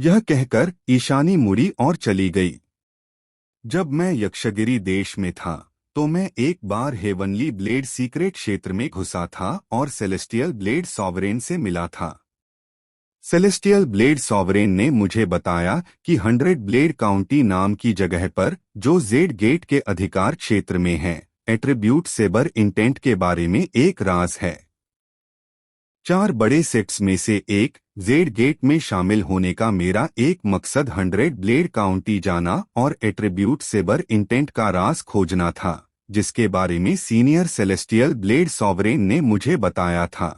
यह कहकर ईशानी मुड़ी और चली गई। जब मैं यक्षगिरी देश में था तो मैं एक बार हेवनली ब्लेड सीक्रेट क्षेत्र में घुसा था और सेलेस्टियल ब्लेड सॉवरेन से मिला था। सेलेस्टियल ब्लेड सॉवरेन ने मुझे बताया कि 100 ब्लेड काउंटी नाम की जगह पर, जो जेड गेट के अधिकार क्षेत्र में है, एट्रीब्यूट सेबर इंटेंट के बारे में एक राज है। 4 बड़े सेट्स में से एक जेड गेट में शामिल होने का मेरा एक मकसद 100 ब्लेड काउंटी जाना और एट्रीब्यूट सेबर इंटेंट का राज खोजना था, जिसके बारे में सीनियर सेलेस्टियल ब्लेड सॉवरेन ने मुझे बताया था।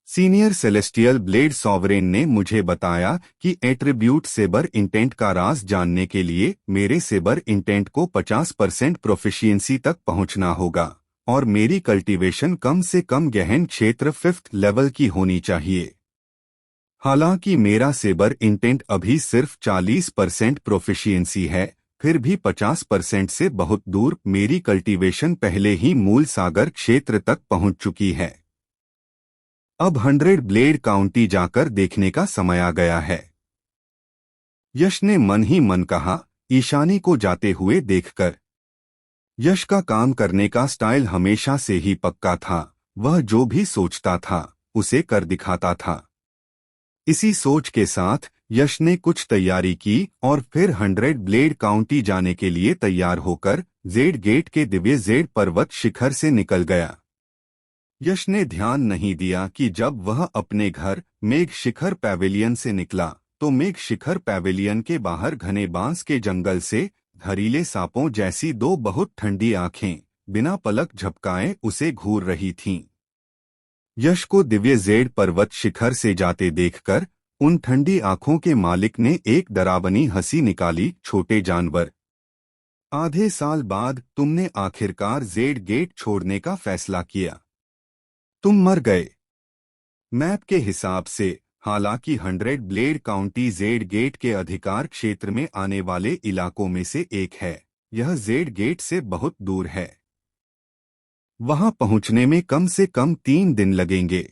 सीनियर सेलेस्टियल ब्लेड सॉवरेन ने मुझे बताया कि एट्रीब्यूट सेबर इंटेंट का राज जानने के लिए मेरे सेबर इंटेंट को 50% प्रोफिशिएंसी तक पहुंचना होगा और मेरी कल्टीवेशन कम से कम गहन क्षेत्र 5th लेवल की होनी चाहिए। हालांकि मेरा सेबर इंटेंट अभी सिर्फ 40% प्रोफिशिएंसी है, फिर भी 50% से बहुत दूर मेरी कल्टीवेशन पहले ही मूल सागर क्षेत्र तक पहुंच चुकी है। अब 100 ब्लेड काउंटी जाकर देखने का समय आ गया है। यश ने मन ही मन कहा, ईशानी को जाते हुए देखकर। यश का काम करने का स्टाइल हमेशा से ही पक्का था, वह जो भी सोचता था उसे कर दिखाता था। इसी सोच के साथ यश ने कुछ तैयारी की और फिर 100 ब्लेड काउंटी जाने के लिए तैयार होकर जेड गेट के दिव्य जेड पर्वत शिखर से निकल गया। यश ने ध्यान नहीं दिया कि जब वह अपने घर मेघ शिखर पैवेलियन से निकला तो मेघ शिखर पैवेलियन के बाहर घने बांस के जंगल से धरीले सांपों जैसी 2 बहुत ठंडी आंखें बिना पलक झपकाए उसे घूर रही थीं। यश को दिव्य जेड पर्वत शिखर से जाते देखकर उन ठंडी आंखों के मालिक ने एक डरावनी हंसी निकाली। छोटे जानवर, आधे साल बाद तुमने आखिरकार जेड गेट छोड़ने का फैसला किया। तुम मर गए। मैप के हिसाब से हालांकि 100 ब्लेड काउंटी जेड गेट के अधिकार क्षेत्र में आने वाले इलाकों में से एक है, यह जेड गेट से बहुत दूर है। वहां पहुंचने में कम से कम 3 दिन लगेंगे।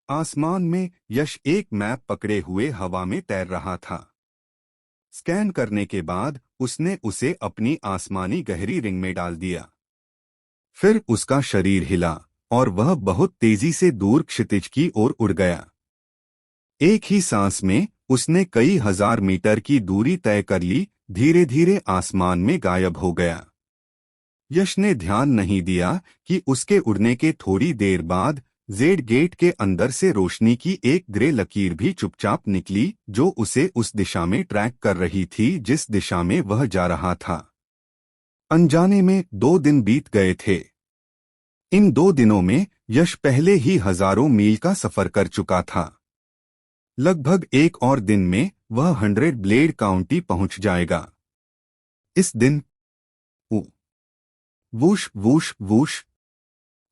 आसमान में यश एक मैप पकड़े हुए हवा में तैर रहा था। स्कैन करने के बाद उसने उसे अपनी आसमानी गहरी रिंग में डाल दिया। फिर उसका शरीर हिला और वह बहुत तेजी से दूर क्षितिज की ओर उड़ गया। एक ही सांस में उसने कई हजार मीटर की दूरी तय कर ली, धीरे धीरे आसमान में गायब हो गया। यश ने ध्यान नहीं दिया कि उसके उड़ने के थोड़ी देर बाद जेड गेट के अंदर से रोशनी की एक ग्रे लकीर भी चुपचाप निकली, जो उसे उस दिशा में ट्रैक कर रही थी जिस दिशा में वह जा रहा था। अनजाने में 2 दिन बीत गए थे। इन 2 दिनों में यश पहले ही हजारों मील का सफर कर चुका था। लगभग एक और दिन में वह 100 ब्लेड काउंटी पहुंच जाएगा। इस दिन वूश वूश वूश,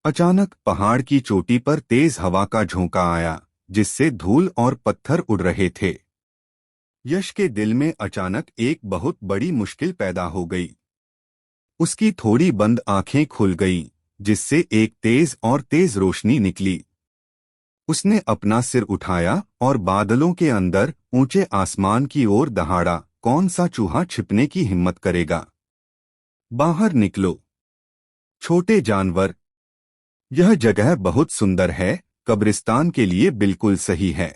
अचानक पहाड़ की चोटी पर तेज हवा का झोंका आया, जिससे धूल और पत्थर उड़ रहे थे। यश के दिल में अचानक एक बहुत बड़ी मुश्किल पैदा हो गई। उसकी थोड़ी बंद आंखें खुल गईं, जिससे एक तेज और तेज रोशनी निकली। उसने अपना सिर उठाया और बादलों के अंदर ऊंचे आसमान की ओर दहाड़ा। कौन सा चूहा छिपने की हिम्मत करेगा? बाहर निकलो छोटे जानवर, यह जगह बहुत सुंदर है, कब्रिस्तान के लिए बिल्कुल सही है।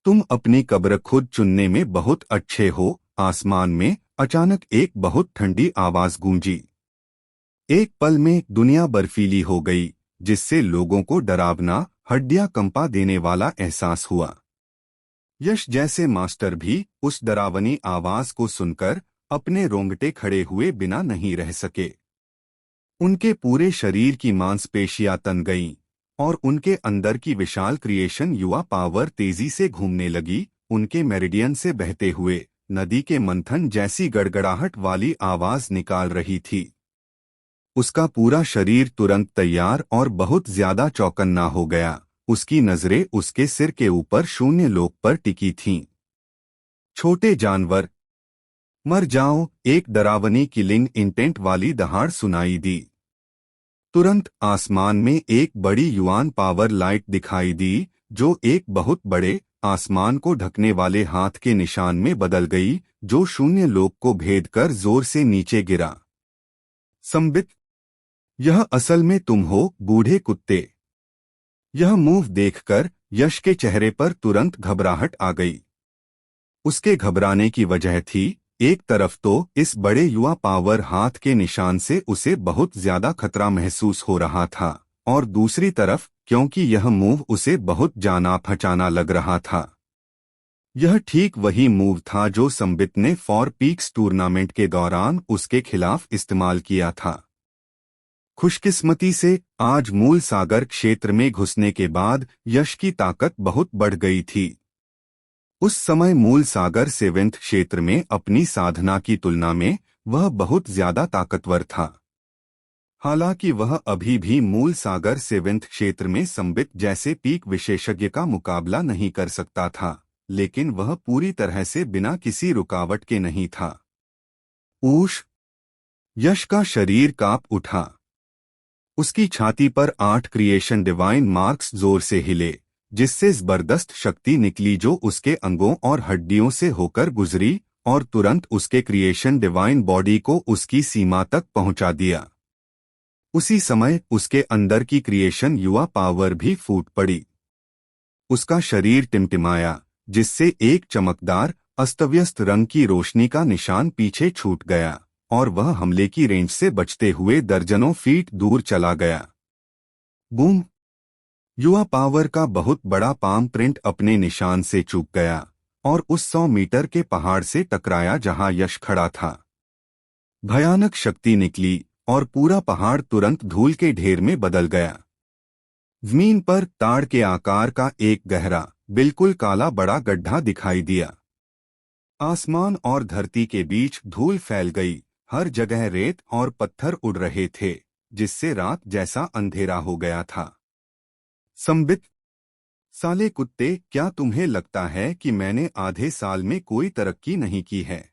तुम अपनी कब्र खुद चुनने में बहुत अच्छे हो। आसमान में अचानक एक बहुत ठंडी आवाज गूंजी। एक पल में दुनिया बर्फीली हो गई, जिससे लोगों को डरावना, हड्डियां कंपा देने वाला एहसास हुआ। यश जैसे मास्टर भी उस डरावनी आवाज को सुनकर अपने रोंगटे खड़े हुए बिना नहीं रह सके। उनके पूरे शरीर की मांसपेशियां तन गईं और उनके अंदर की विशाल क्रिएशन युवा पावर तेजी से घूमने लगी। उनके मेरिडियन से बहते हुए नदी के मंथन जैसी गड़गड़ाहट वाली आवाज निकाल रही थी। उसका पूरा शरीर तुरंत तैयार और बहुत ज्यादा चौकन्ना हो गया। उसकी नजरें उसके सिर के ऊपर शून्य लोक पर टिकी थीं। छोटे जानवर, मर जाओ, एक डरावनी किलिंग इंटेंट वाली दहाड़ सुनाई दी। तुरंत आसमान में एक बड़ी युआन पावर लाइट दिखाई दी, जो एक बहुत बड़े आसमान को ढकने वाले हाथ के निशान में बदल गई, जो शून्य लोक को भेद कर जोर से नीचे गिरा। संबित, यह असल में तुम हो, बूढ़े कुत्ते। यह मूव देखकर यश के चेहरे पर तुरंत घबराहट आ गई। उसके घबराने की वजह थी, एक तरफ तो इस बड़े युवा पावर हाथ के निशान से उसे बहुत ज्यादा खतरा महसूस हो रहा था, और दूसरी तरफ क्योंकि यह मूव उसे बहुत जाना पहचाना लग रहा था। यह ठीक वही मूव था जो संबित ने फॉर पीक्स टूर्नामेंट के दौरान उसके खिलाफ इस्तेमाल किया था। खुशकिस्मती से आज मूल सागर क्षेत्र में घुसने के बाद यश की ताकत बहुत बढ़ गई थी। उस समय मूल सागर सेवेंथ क्षेत्र में अपनी साधना की तुलना में वह बहुत ज्यादा ताकतवर था। हालांकि वह अभी भी मूल सागर सेवेंथ क्षेत्र में संबित जैसे पीक विशेषज्ञ का मुकाबला नहीं कर सकता था, लेकिन वह पूरी तरह से बिना किसी रुकावट के नहीं था। ऊश! यश का शरीर कांप उठा। उसकी छाती पर 8 क्रिएशन डिवाइन मार्क्स जोर से हिले, जिससे जबरदस्त शक्ति निकली जो उसके अंगों और हड्डियों से होकर गुजरी और तुरंत उसके क्रिएशन डिवाइन बॉडी को उसकी सीमा तक पहुंचा दिया। उसी समय उसके अंदर की क्रिएशन युवा पावर भी फूट पड़ी। उसका शरीर टिमटिमाया, जिससे एक चमकदार अस्तव्यस्त रंग की रोशनी का निशान पीछे छूट गया और वह हमले की रेंज से बचते हुए दर्जनों फीट दूर चला गया। बूम! युवा पावर का बहुत बड़ा पाम प्रिंट अपने निशान से चूक गया और उस 100 मीटर के पहाड़ से टकराया जहां यश खड़ा था। भयानक शक्ति निकली और पूरा पहाड़ तुरंत धूल के ढेर में बदल गया। जमीन पर ताड़ के आकार का एक गहरा, बिल्कुल काला बड़ा गड्ढा दिखाई दिया। आसमान और धरती के बीच धूल फैल गई, हर जगह रेत और पत्थर उड़ रहे थे, जिससे रात जैसा अंधेरा हो गया था। संबित, साले कुत्ते, क्या तुम्हें लगता है कि मैंने आधे साल में कोई तरक्की नहीं की है?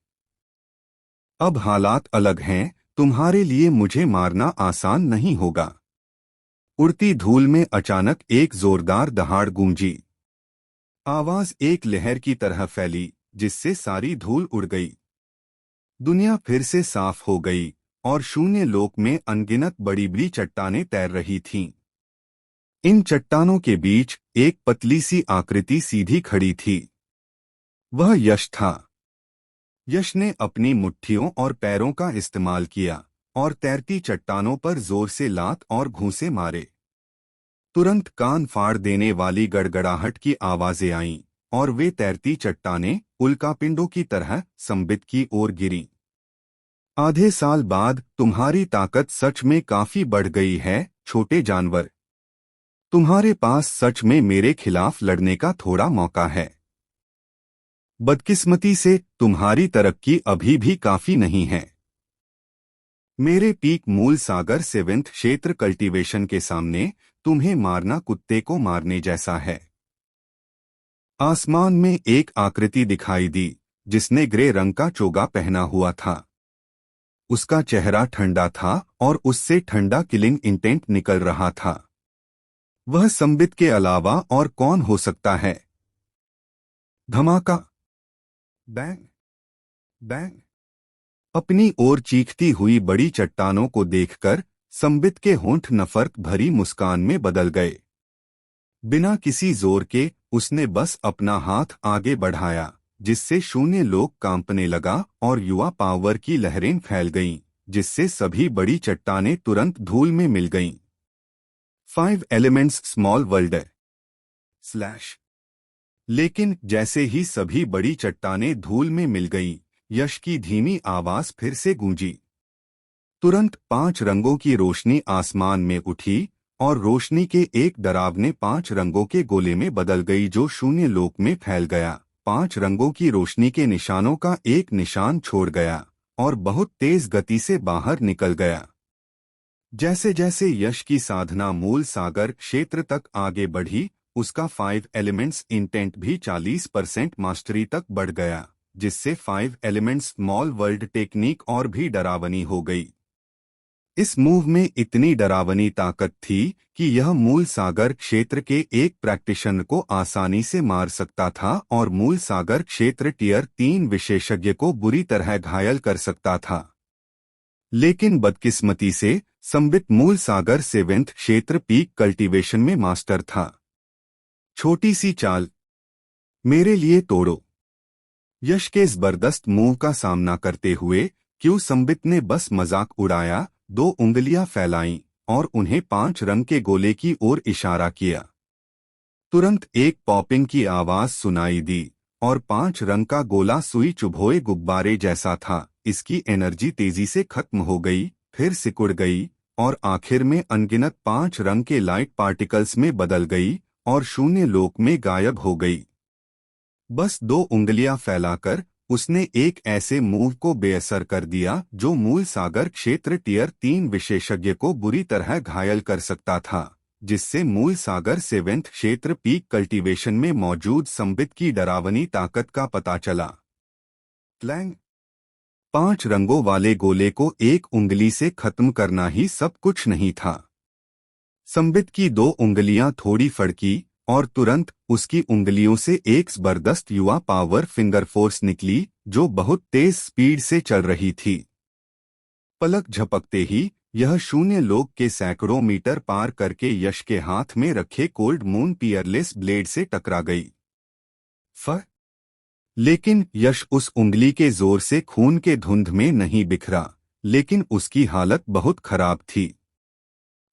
अब हालात अलग हैं, तुम्हारे लिए मुझे मारना आसान नहीं होगा। उड़ती धूल में अचानक एक जोरदार दहाड़ गूंजी। आवाज एक लहर की तरह फैली, जिससे सारी धूल उड़ गई। दुनिया फिर से साफ हो गई और शून्य लोक में अनगिनत बड़ी बड़ी चट्टानें तैर रही थीं। इन चट्टानों के बीच एक पतली सी आकृति सीधी खड़ी थी। वह यश था। यश ने अपनी मुट्ठियों और पैरों का इस्तेमाल किया और तैरती चट्टानों पर जोर से लात और घूंसे मारे। तुरंत कान फाड़ देने वाली गड़गड़ाहट की आवाजें आईं और वे तैरती चट्टानें उल्कापिंडों की तरह संबित की ओर गिरीं। आधे साल बाद तुम्हारी ताकत सच में काफी बढ़ गई है, छोटे जानवर। तुम्हारे पास सच में मेरे खिलाफ लड़ने का थोड़ा मौका है। बदकिस्मती से तुम्हारी तरक्की अभी भी काफी नहीं है। मेरे पीक मूल सागर सेवेंथ क्षेत्र कल्टीवेशन के सामने तुम्हें मारना कुत्ते को मारने जैसा है। आसमान में एक आकृति दिखाई दी, जिसने ग्रे रंग का चोगा पहना हुआ था। उसका चेहरा ठंडा था और उससे ठंडा किलिंग इंटेंट निकल रहा था। वह संबित के अलावा और कौन हो सकता है? धमाका! बैंग! बैंग! अपनी ओर चीखती हुई बड़ी चट्टानों को देखकर संबित के होंठ नफरत भरी मुस्कान में बदल गए। बिना किसी जोर के उसने बस अपना हाथ आगे बढ़ाया, जिससे शून्य लोक कांपने लगा और युवा पावर की लहरें फैल गईं, जिससे सभी बड़ी चट्टानें तुरंत धूल में मिल गईं। 5 एलिमेंट्स स्मॉल वर्ल्ड स्लैश। लेकिन जैसे ही सभी बड़ी चट्टानें धूल में मिल गईं, यश की धीमी आवाज फिर से गूंजी। तुरंत 5 रंगों की रोशनी आसमान में उठी और रोशनी के एक डरावने 5 रंगों के गोले में बदल गई जो शून्य लोक में फैल गया। 5 रंगों की रोशनी के निशानों का एक निशान छोड़ गया और बहुत तेज गति से बाहर निकल गया। जैसे जैसे यश की साधना मूल सागर क्षेत्र तक आगे बढ़ी, उसका 5 एलिमेंट्स इंटेंट भी 40% मास्टरी तक बढ़ गया, जिससे 5 एलिमेंट्स स्मॉल वर्ल्ड टेक्निक और भी डरावनी हो गई। इस मूव में इतनी डरावनी ताकत थी कि यह मूल सागर क्षेत्र के एक प्रैक्टिशनर को आसानी से मार सकता था और मूल सागर क्षेत्र टियर 3 विशेषज्ञ को बुरी तरह घायल कर सकता था। लेकिन बदकिस्मती से संबित मूल सागर सेवेंथ क्षेत्र पीक कल्टीवेशन में मास्टर था। छोटी सी चाल, मेरे लिए तोड़ो। यश के जबरदस्त मूव का सामना करते हुए क्यों संबित ने बस मजाक उड़ाया, 2 उंगलियां फैलाईं और उन्हें 5 रंग के गोले की ओर इशारा किया। तुरंत एक पॉपिंग की आवाज सुनाई दी और 5 रंग का गोला सुई चुभोए गुब्बारे जैसा था। इसकी एनर्जी तेजी से खत्म हो गई, फिर सिकुड़ गई और आखिर में अनगिनत 5 रंग के लाइट पार्टिकल्स में बदल गई और शून्य लोक में गायब हो गई। बस 2 उंगलियां फैलाकर उसने एक ऐसे मूव को बेअसर कर दिया जो मूल सागर क्षेत्र टियर 3 विशेषज्ञ को बुरी तरह घायल कर सकता था, जिससे मूल सागर सेवेंथ क्षेत्र पीक कल्टीवेशन में मौजूद संबित की डरावनी ताकत का पता चला। क्लैंग। 5 रंगों वाले गोले को एक उंगली से खत्म करना ही सब कुछ नहीं था। संबित की 2 उंगलियां थोड़ी फड़की और तुरंत उसकी उंगलियों से एक जबरदस्त युवा पावर फिंगर फोर्स निकली जो बहुत तेज स्पीड से चल रही थी। पलक झपकते ही यह शून्य लोक के सैकड़ों मीटर पार करके यश के हाथ में रखे कोल्ड मून पियरलेस ब्लेड से टकरा गई। लेकिन यश उस उंगली के जोर से खून के धुंध में नहीं बिखरा, लेकिन उसकी हालत बहुत खराब थी।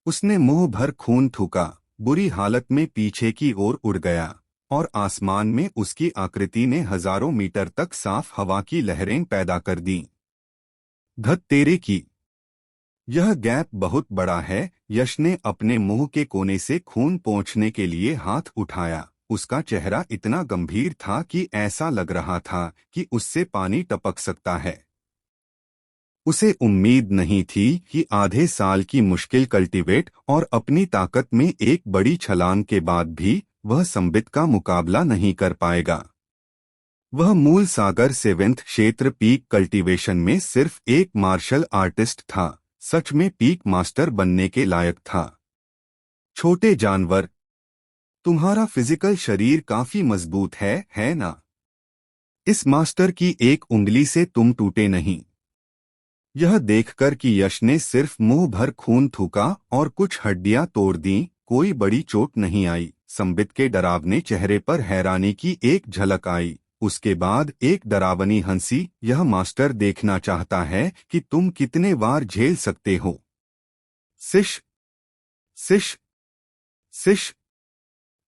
उसने मुंह भर खून थूका, बुरी हालत में पीछे की ओर उड़ गया और आसमान में उसकी आकृति ने हजारों मीटर तक साफ हवा की लहरें पैदा कर दी। धत तेरे की, यह गैप बहुत बड़ा है। यश ने अपने मुंह के कोने से खून पोंछने के लिए हाथ उठाया। उसका चेहरा इतना गंभीर था कि ऐसा लग रहा था कि उससे पानी टपक सकता है। उसे उम्मीद नहीं थी कि आधे साल की मुश्किल कल्टीवेट और अपनी ताकत में एक बड़ी छलांग के बाद भी वह संबित का मुकाबला नहीं कर पाएगा। वह मूल सागर सेवेंथ क्षेत्र पीक कल्टीवेशन में सिर्फ एक मार्शल आर्टिस्ट था, सच में पीक मास्टर बनने के लायक था। छोटे जानवर, तुम्हारा फिजिकल शरीर काफी मजबूत है ना? इस मास्टर की एक उंगली से तुम टूटे नहीं। यह देखकर कि यश ने सिर्फ मुंह भर खून थूका और कुछ हड्डियां तोड़ दी, कोई बड़ी चोट नहीं आई। संबित के डरावने चेहरे पर हैरानी की एक झलक आई। उसके बाद एक डरावनी हंसी। यह मास्टर देखना चाहता है कि तुम कितने बार झेल सकते हो। सिश सिश सिश।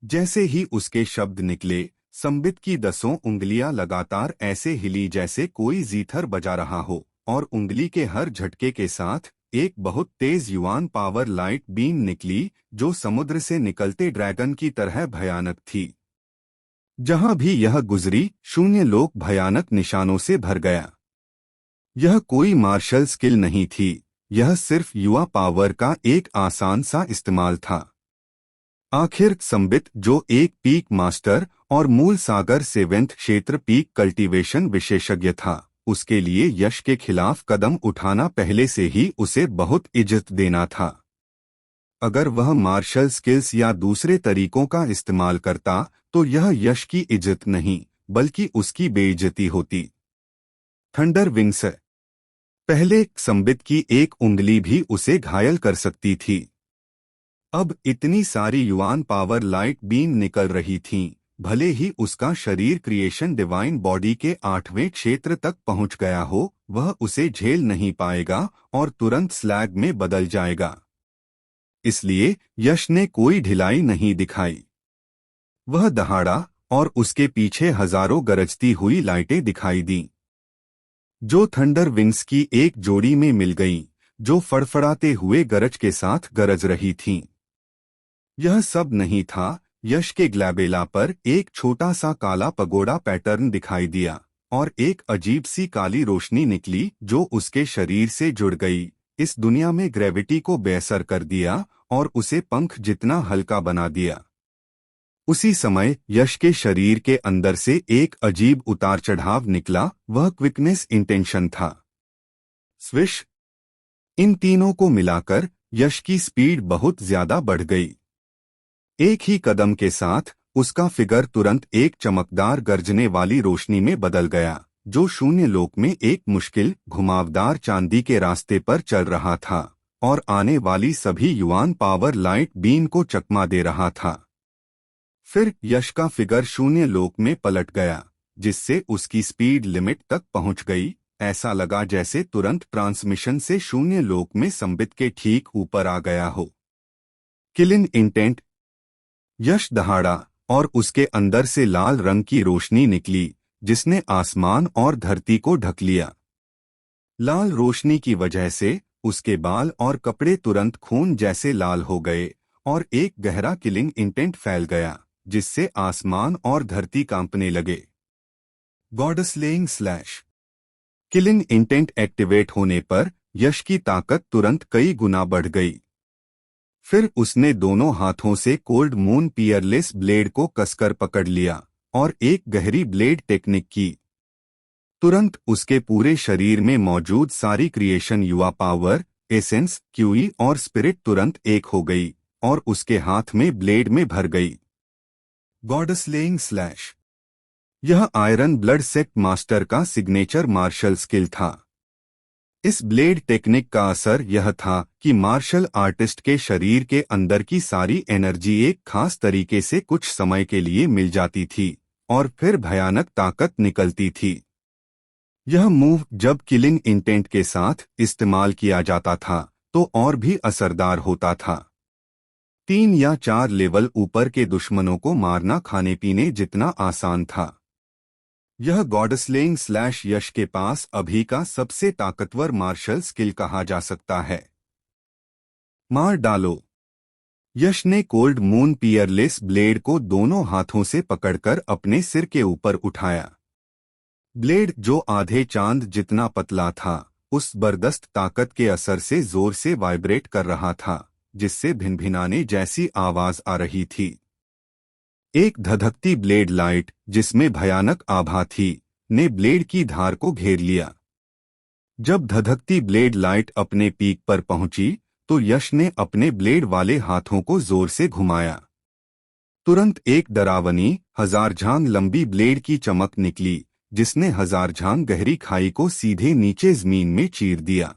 जैसे ही उसके शब्द निकले, संबित की 10 उंगलियां लगातार ऐसे हिली जैसे कोई जीथर बजा रहा हो और उंगली के हर झटके के साथ एक बहुत तेज युवान पावर लाइट बीम निकली जो समुद्र से निकलते ड्रैगन की तरह भयानक थी। जहां भी यह गुजरी, शून्य लोक भयानक निशानों से भर गया। यह कोई मार्शल स्किल नहीं थी, यह सिर्फ युवा पावर का एक आसान सा इस्तेमाल था। आखिर संबित, जो एक पीक मास्टर और मूल सागर सेवेंथ क्षेत्र पीक कल्टीवेशन विशेषज्ञ था, उसके लिए यश के खिलाफ कदम उठाना पहले से ही उसे बहुत इज्जत देना था। अगर वह मार्शल स्किल्स या दूसरे तरीकों का इस्तेमाल करता तो यह यश की इज्जत नहीं बल्कि उसकी बेइज्जती होती। Thunder wings. पहले संबित की एक उंगली भी उसे घायल कर सकती थी। अब इतनी सारी युवान पावर लाइट बीम निकल रही थीं, भले ही उसका शरीर क्रिएशन डिवाइन बॉडी के 8वें क्षेत्र तक पहुंच गया हो, वह उसे झेल नहीं पाएगा और तुरंत स्लैग में बदल जाएगा। इसलिए यश ने कोई ढिलाई नहीं दिखाई। वह दहाड़ा और उसके पीछे हजारों गरजती हुई लाइटें दिखाई दीं, जो थंडर विंग्स की एक जोड़ी में मिल गईं, जो फड़फड़ाते हुए गरज के साथ गरज रही थीं। यह सब नहीं था। यश के ग्लैबेला पर एक छोटा सा काला पगोड़ा पैटर्न दिखाई दिया और एक अजीब सी काली रोशनी निकली जो उसके शरीर से जुड़ गई, इस दुनिया में ग्रेविटी को बेअसर कर दिया और उसे पंख जितना हल्का बना दिया। उसी समय यश के शरीर के अंदर से एक अजीब उतार चढ़ाव निकला, वह क्विकनेस इंटेंशन था। स्विश इन तीनों को मिलाकर यश की स्पीड बहुत ज्यादा बढ़ गई। एक ही कदम के साथ उसका फिगर तुरंत एक चमकदार गरजने वाली रोशनी में बदल गया, जो शून्य लोक में एक मुश्किल घुमावदार चांदी के रास्ते पर चल रहा था और आने वाली सभी युवान पावर लाइट बीम को चकमा दे रहा था। फिर यश का फिगर शून्य लोक में पलट गया, जिससे उसकी स्पीड लिमिट तक पहुंच गई। ऐसा लगा जैसे तुरंत ट्रांसमिशन से शून्य लोक में संबित के ठीक ऊपर आ गया हो। Killing intent. यश दहाड़ा और उसके अंदर से लाल रंग की रोशनी निकली, जिसने आसमान और धरती को ढक लिया। लाल रोशनी की वजह से उसके बाल और कपड़े तुरंत खून जैसे लाल हो गए और एक गहरा किलिंग इंटेंट फैल गया, जिससे आसमान और धरती कांपने लगे। Goddess laying slash. Killing intent activate होने पर यश की ताकत तुरंत कई गुना बढ़ गई। फिर उसने दोनों हाथों से कोल्ड मून पियरलेस ब्लेड को कसकर पकड़ लिया और एक गहरी ब्लेड टेक्निक की। तुरंत उसके पूरे शरीर में मौजूद सारी क्रिएशन युवा पावर, एसेंस, क्यूई और स्पिरिट तुरंत एक हो गई और उसके हाथ में ब्लेड में भर गई। Goddess laying slash. यह आयरन ब्लड सेक्ट मास्टर का सिग्नेचर मार्शल स्किल था। इस ब्लेड टेक्निक का असर यह था कि मार्शल आर्टिस्ट के शरीर के अंदर की सारी एनर्जी एक खास तरीके से कुछ समय के लिए मिल जाती थी और फिर भयानक ताकत निकलती थी। यह मूव जब किलिंग इंटेंट के साथ इस्तेमाल किया जाता था तो और भी असरदार होता था। 3 या 4 लेवल ऊपर के दुश्मनों को मारना खाने पीने जितना आसान था। यह गॉडेस लेइंग स्लैश यश के पास अभी का सबसे ताकतवर मार्शल स्किल कहा जा सकता है। मार डालो। यश ने कोल्ड मून पियरलेस ब्लेड को दोनों हाथों से पकड़कर अपने सिर के ऊपर उठाया। ब्लेड, जो आधे चांद जितना पतला था, उस जबरदस्त ताकत के असर से जोर से वाइब्रेट कर रहा था, जिससे भिनभिनाने जैसी आवाज आ रही थी। एक धधकती ब्लेड लाइट, जिसमें भयानक आभा थी, ने ब्लेड की धार को घेर लिया। जब धधकती ब्लेड लाइट अपने पीक पर पहुंची तो यश ने अपने ब्लेड वाले हाथों को जोर से घुमाया। तुरंत एक डरावनी हजारझांग लंबी ब्लेड की चमक निकली, जिसने हजारझांग गहरी खाई को सीधे नीचे जमीन में चीर दिया।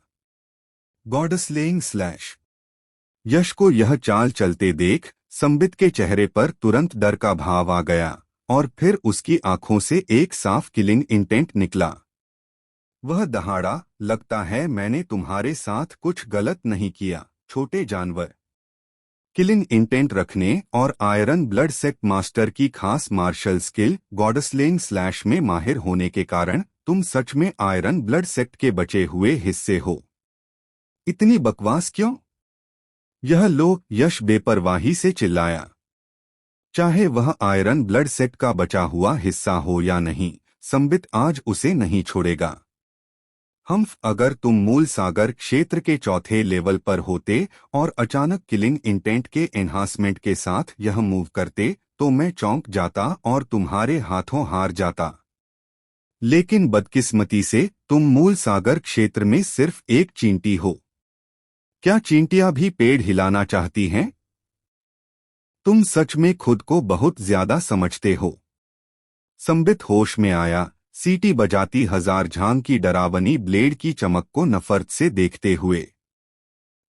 Goddess laying slash. यश को यह चाल चलते देख संबित के चेहरे पर तुरंत डर का भाव आ गया और फिर उसकी आंखों से एक साफ किलिंग इंटेंट निकला। वह दहाड़ा, लगता है मैंने तुम्हारे साथ कुछ गलत नहीं किया, छोटे जानवर। किलिंग इंटेंट रखने और आयरन ब्लड सेक्ट मास्टर की खास martial skill goddess laying slash में माहिर होने के कारण तुम सच में आयरन ब्लड सेक्ट के बचे हुए हिस्से हो। इतनी बकवास क्यों? यह लो, यश बेपरवाही से चिल्लाया। चाहे वह आयरन ब्लड सेक्ट का बचा हुआ हिस्सा हो या नहीं, संबित आज उसे नहीं छोड़ेगा। अगर तुम मूल सागर क्षेत्र के चौथे लेवल पर होते और अचानक किलिंग इंटेंट के एनहांसमेंट के साथ यह मूव करते तो मैं चौंक जाता और तुम्हारे हाथों हार जाता। लेकिन बदकिस्मती से तुम मूल सागर क्षेत्र में सिर्फ एक चींटी हो। क्या चींटियां भी पेड़ हिलाना चाहती हैं? तुम सच में खुद को बहुत ज्यादा समझते हो। संबित होश में आया, सीटी बजाती हजारझांग की डरावनी ब्लेड की चमक को नफरत से देखते हुए।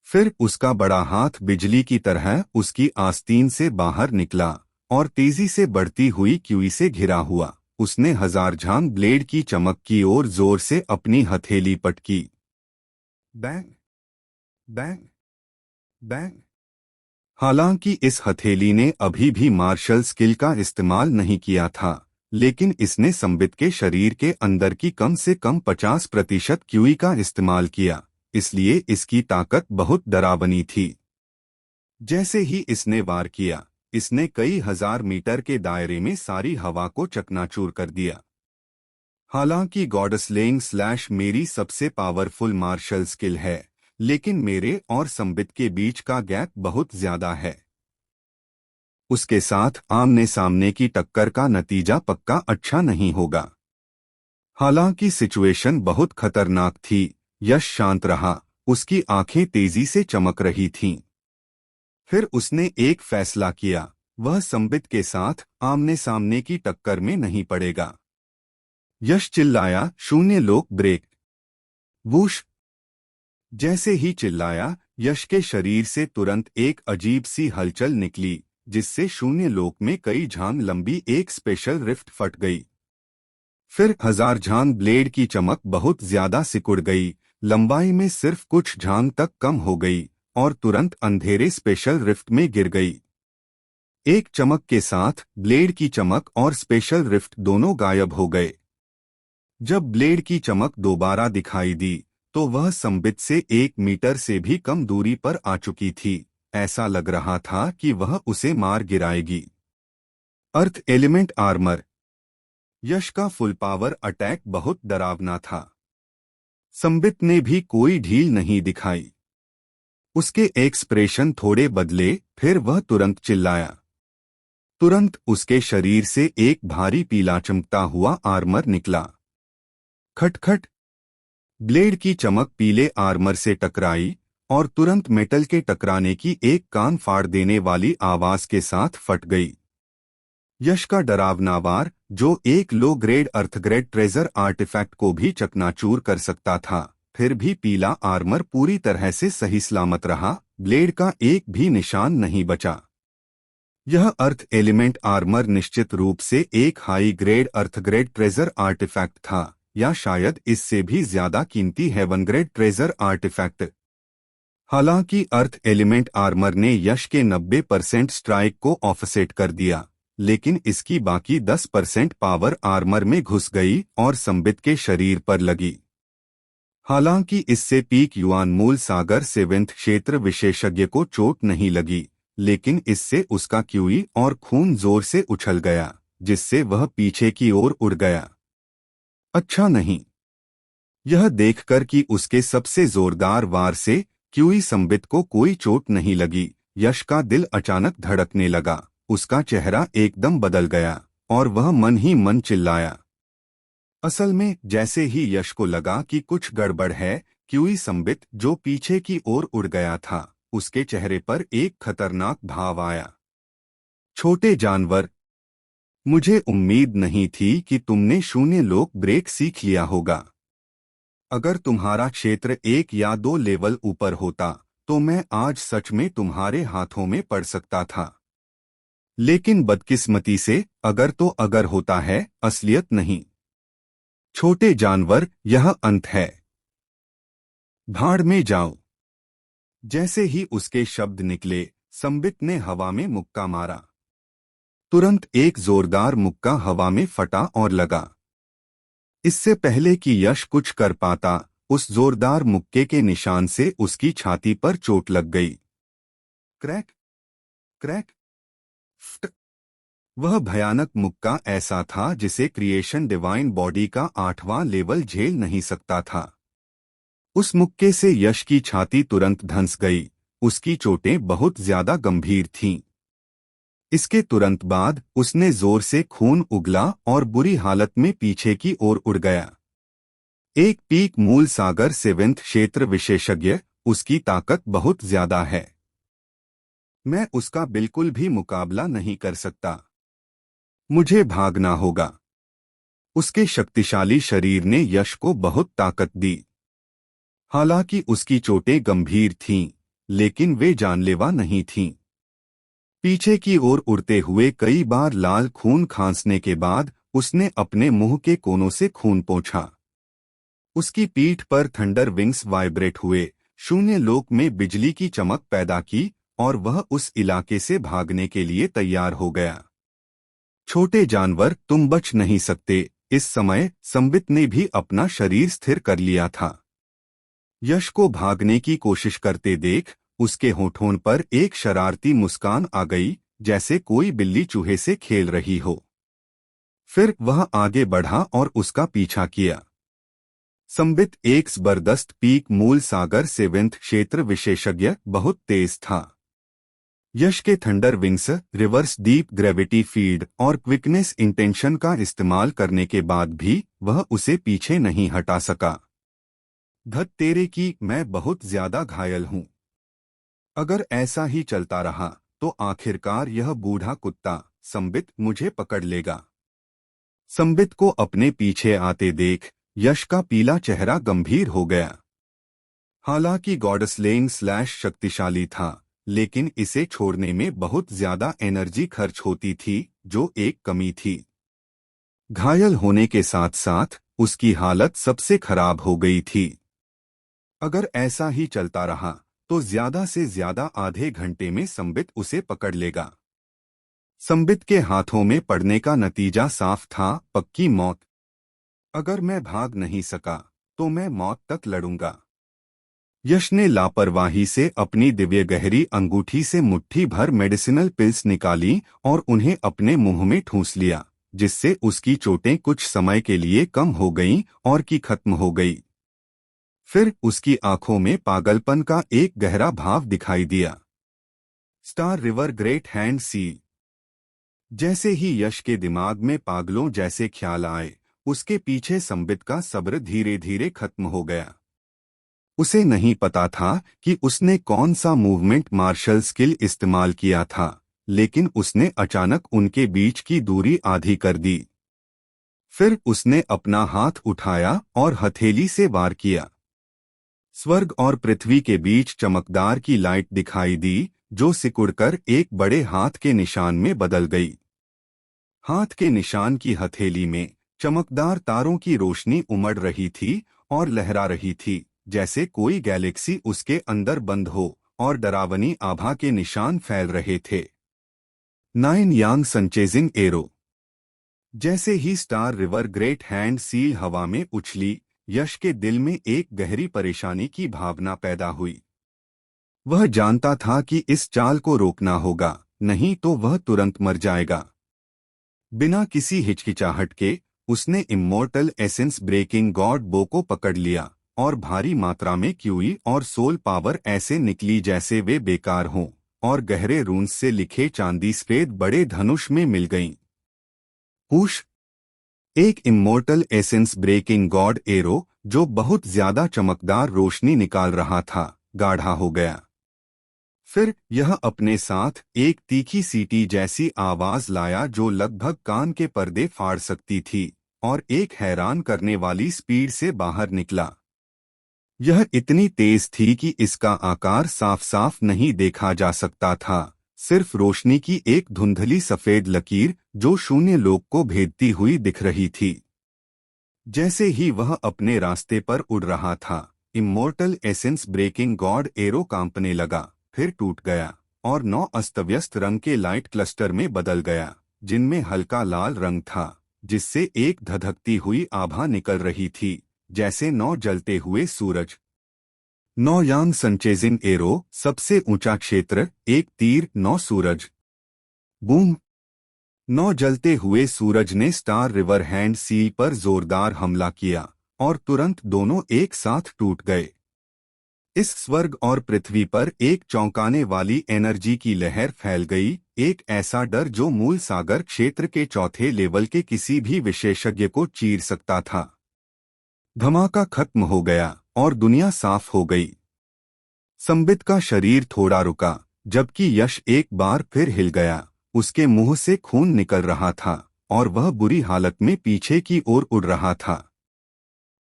फिर उसका बड़ा हाथ बिजली की तरह उसकी आस्तीन से बाहर निकला और तेजी से बढ़ती हुई क्यूई से घिरा हुआ उसने हजारझांग ब्लेड की चमक की ओर जोर से अपनी हथेली पटकी। Bang bang bang. हालांकि इस हथेली ने अभी भी मार्शल स्किल का इस्तेमाल नहीं किया था, लेकिन इसने संबित के शरीर के अंदर की कम से कम 50% क्यूई का इस्तेमाल किया, इसलिए इसकी ताकत बहुत डरावनी थी। जैसे ही इसने वार किया, इसने कई हजार मीटर के दायरे में सारी हवा को चकनाचूर कर दिया। हालांकि गॉडेस लेइंग स्लैश मेरी सबसे पावरफुल मार्शल स्किल है, लेकिन मेरे और संबित के बीच का गैप बहुत ज्यादा है। उसके साथ आमने सामने की टक्कर का नतीजा पक्का अच्छा नहीं होगा। हालांकि सिचुएशन बहुत खतरनाक थी, यश शांत रहा, उसकी आंखें तेजी से चमक रही थीं। फिर उसने एक फैसला किया, वह संबित के साथ आमने सामने की टक्कर में नहीं पड़ेगा। यश चिल्लाया, शून्य लोक ब्रेक। वूश! जैसे ही चिल्लाया, यश के शरीर से तुरंत एक अजीब सी हलचल निकली, जिससे शून्य लोक में कई झांग लंबी एक स्पेशल रिफ्ट फट गई। फिर 1000 झांग ब्लेड की चमक बहुत ज्यादा सिकुड़ गई, लंबाई में सिर्फ कुछ झांग तक कम हो गई और तुरंत अंधेरे स्पेशल रिफ्ट में गिर गई। एक चमक के साथ ब्लेड की चमक और स्पेशल रिफ्ट दोनों गायब हो गए। जब ब्लेड की चमक दोबारा दिखाई दी तो वह संबित से 1 मीटर से भी कम दूरी पर आ चुकी थी। ऐसा लग रहा था कि वह उसे मार गिराएगी। Earth element armour. यश का फुल पावर अटैक बहुत डरावना था। संबित ने भी कोई ढील नहीं दिखाई। उसके एक्सप्रेशन थोड़े बदले, फिर वह तुरंत चिल्लाया। तुरंत उसके शरीर से एक भारी पीला चमकता हुआ आर्मर निकला। खटखट! ब्लेड की चमक पीले आर्मर से टकराई और तुरंत मेटल के टकराने की एक कान फाड़ देने वाली आवाज के साथ फट गई। यश का डरावना वार, जो एक लो ग्रेड अर्थग्रेड ट्रेजर आर्टिफैक्ट को भी चकनाचूर कर सकता था, फिर भी पीला आर्मर पूरी तरह से सही सलामत रहा, ब्लेड का एक भी निशान नहीं बचा। यह अर्थ एलिमेंट आर्मर निश्चित रूप से एक हाई ग्रेड अर्थग्रेड ट्रेजर आर्टिफैक्ट था, या शायद इससे भी ज्यादा कीमती हेवन ग्रेड ट्रेजर आर्टिफैक्ट। हालांकि अर्थ एलिमेंट आर्मर ने यश के 90% स्ट्राइक को ऑफसेट कर दिया, लेकिन इसकी बाकी 10% पावर आर्मर में घुस गई और संबित के शरीर पर लगी। हालांकि इससे पीक युआन मूल सागर सेवेंथ क्षेत्र विशेषज्ञ को चोट नहीं लगी, लेकिन इससे उसका क्यूई और खून जोर से उछल गया, जिससे वह पीछे की ओर उड़ गया। अच्छा नहीं। यह देखकर कि उसके सबसे जोरदार वार से क्यूई संबित को कोई चोट नहीं लगी, यश का दिल अचानक धड़कने लगा, उसका चेहरा एकदम बदल गया और वह मन ही मन चिल्लाया। असल में जैसे ही यश को लगा कि कुछ गड़बड़ है, क्यूई संबित जो पीछे की ओर उड़ गया था, उसके चेहरे पर एक खतरनाक भाव आया। छोटे जानवर, मुझे उम्मीद नहीं थी कि तुमने शून्य लोक ब्रेक सीख लिया होगा। अगर तुम्हारा क्षेत्र 1 या 2 लेवल ऊपर होता तो मैं आज सच में तुम्हारे हाथों में पड़ सकता था। लेकिन बदकिस्मती से अगर तो अगर होता है, असलियत नहीं। छोटे जानवर, यह अंत है। भाड़ में जाओ। जैसे ही उसके शब्द निकले, संबित ने हवा में मुक्का मारा। तुरंत एक जोरदार मुक्का हवा में फटा और लगा। इससे पहले कि यश कुछ कर पाता, उस जोरदार मुक्के के निशान से उसकी छाती पर चोट लग गई। क्रैक क्रैक फ्ट। वह भयानक मुक्का ऐसा था जिसे क्रिएशन डिवाइन बॉडी का 8वां लेवल झेल नहीं सकता था। उस मुक्के से यश की छाती तुरंत धंस गई, उसकी चोटें बहुत ज्यादा गंभीर थीं। इसके तुरंत बाद उसने जोर से खून उगला और बुरी हालत में पीछे की ओर उड़ गया। एक पीक मूल सागर सेवेंथ क्षेत्र विशेषज्ञ, उसकी ताकत बहुत ज्यादा है। मैं उसका बिल्कुल भी मुकाबला नहीं कर सकता। मुझे भागना होगा। उसके शक्तिशाली शरीर ने यश को बहुत ताकत दी। हालांकि उसकी चोटें गंभीर थीं, लेकिन वे जानलेवा नहीं थीं। पीछे की ओर उड़ते हुए कई बार लाल खून खांसने के बाद उसने अपने मुंह के कोनों से खून पोंछा। उसकी पीठ पर थंडर विंग्स वाइब्रेट हुए, शून्य लोक में बिजली की चमक पैदा की और वह उस इलाके से भागने के लिए तैयार हो गया। छोटे जानवर, तुम बच नहीं सकते। इस समय संबित ने भी अपना शरीर स्थिर कर लिया था। यश को भागने की कोशिश करते देख उसके होठों पर एक शरारती मुस्कान आ गई, जैसे कोई बिल्ली चूहे से खेल रही हो। फिर वह आगे बढ़ा और उसका पीछा किया। संबित एक जबरदस्त पीक मूल सागर सेवेंथ क्षेत्र विशेषज्ञ बहुत तेज था। यश के thunder wings, reverse deep gravity field और क्विकनेस इंटेंशन का इस्तेमाल करने के बाद भी वह उसे पीछे नहीं हटा सका। धत तेरे की, मैं बहुत ज्यादा घायल हूं। अगर ऐसा ही चलता रहा तो आखिरकार यह बूढ़ा कुत्ता संबित मुझे पकड़ लेगा। संबित को अपने पीछे आते देख यश का पीला चेहरा गंभीर हो गया। हालांकि गॉडस्लेइंग स्लैश शक्तिशाली था, लेकिन इसे छोड़ने में बहुत ज्यादा एनर्जी खर्च होती थी, जो एक कमी थी। घायल होने के साथ साथ उसकी हालत सबसे खराब हो गई थी। अगर ऐसा ही चलता रहा तो ज्यादा से ज्यादा आधे घंटे में संबित उसे पकड़ लेगा। संबित के हाथों में पड़ने का नतीजा साफ था, पक्की मौत। अगर मैं भाग नहीं सका तो मैं मौत तक लड़ूंगा। यश ने लापरवाही से अपनी दिव्य गहरी अंगूठी से मुट्ठी भर मेडिसिनल पिल्स निकाली और उन्हें अपने मुंह में ठूंस लिया, जिससे उसकी चोटें कुछ समय के लिए कम हो गईं और की खत्म हो गई। फिर उसकी आंखों में पागलपन का एक गहरा भाव दिखाई दिया। Star river great hand seal. जैसे ही यश के दिमाग में पागलों जैसे ख्याल आए, उसके पीछे संबित का सब्र धीरे धीरे खत्म हो गया। उसे नहीं पता था कि उसने कौन सा मूवमेंट मार्शल स्किल इस्तेमाल किया था, लेकिन उसने अचानक उनके बीच की दूरी आधी कर दी। फिर उसने अपना हाथ उठाया और हथेली से वार किया। स्वर्ग और पृथ्वी के बीच चमकदार की लाइट दिखाई दी, जो सिकुड़कर एक बड़े हाथ के निशान में बदल गई। हाथ के निशान की हथेली में चमकदार तारों की रोशनी उमड़ रही थी और लहरा रही थी, जैसे कोई गैलेक्सी उसके अंदर बंद हो और डरावनी आभा के निशान फैल रहे थे। 9 यांग संचेजिंग एरो। जैसे ही star river great hand seal हवा में उछली, यश के दिल में एक गहरी परेशानी की भावना पैदा हुई। वह जानता था कि इस चाल को रोकना होगा, नहीं तो वह तुरंत मर जाएगा। बिना किसी हिचकिचाहट के उसने इम्मॉर्टल एसेंस ब्रेकिंग गॉड बो को पकड़ लिया और भारी मात्रा में क्यूई और सोल पावर ऐसे निकली जैसे वे बेकार हों और गहरे रून्स से लिखे चांदी सफेद बड़े धनुष में मिल गईं। हुश! एक immortal essence breaking god arrow, जो बहुत ज्यादा चमकदार रोशनी निकाल रहा था, गाढ़ा हो गया। फिर यह अपने साथ एक तीखी सीटी जैसी आवाज लाया जो लगभग कान के पर्दे फाड़ सकती थी, और एक हैरान करने वाली स्पीड से बाहर निकला। यह इतनी तेज थी कि इसका आकार साफ साफ नहीं देखा जा सकता था, सिर्फ रोशनी की एक धुंधली सफेद लकीर जो शून्य लोक को भेदती हुई दिख रही थी। जैसे ही वह अपने रास्ते पर उड़ रहा था, immortal essence breaking god arrow कांपने लगा, फिर टूट गया और 9 अस्तव्यस्त रंग के लाइट क्लस्टर में बदल गया, जिनमें हल्का लाल रंग था, जिससे एक धधकती हुई आभा निकल रही थी, जैसे 9 जलते हुए सूरज। 9 यांग संचेजिंग एरो, सबसे ऊंचा क्षेत्र, एक तीर 9 सूरज। बूम! 9 जलते हुए सूरज ने स्टार रिवर हैंड सील पर जोरदार हमला किया और तुरंत दोनों एक साथ टूट गए। इस स्वर्ग और पृथ्वी पर एक चौंकाने वाली एनर्जी की लहर फैल गई, एक ऐसा डर जो मूल सागर क्षेत्र के चौथे लेवल के किसी भी विशेषज्ञ को चीर सकता था। धमाका खत्म हो गया और दुनिया साफ हो गई। संबित का शरीर थोड़ा रुका, जबकि यश एक बार फिर हिल गया। उसके मुंह से खून निकल रहा था और वह बुरी हालत में पीछे की ओर उड़ रहा था।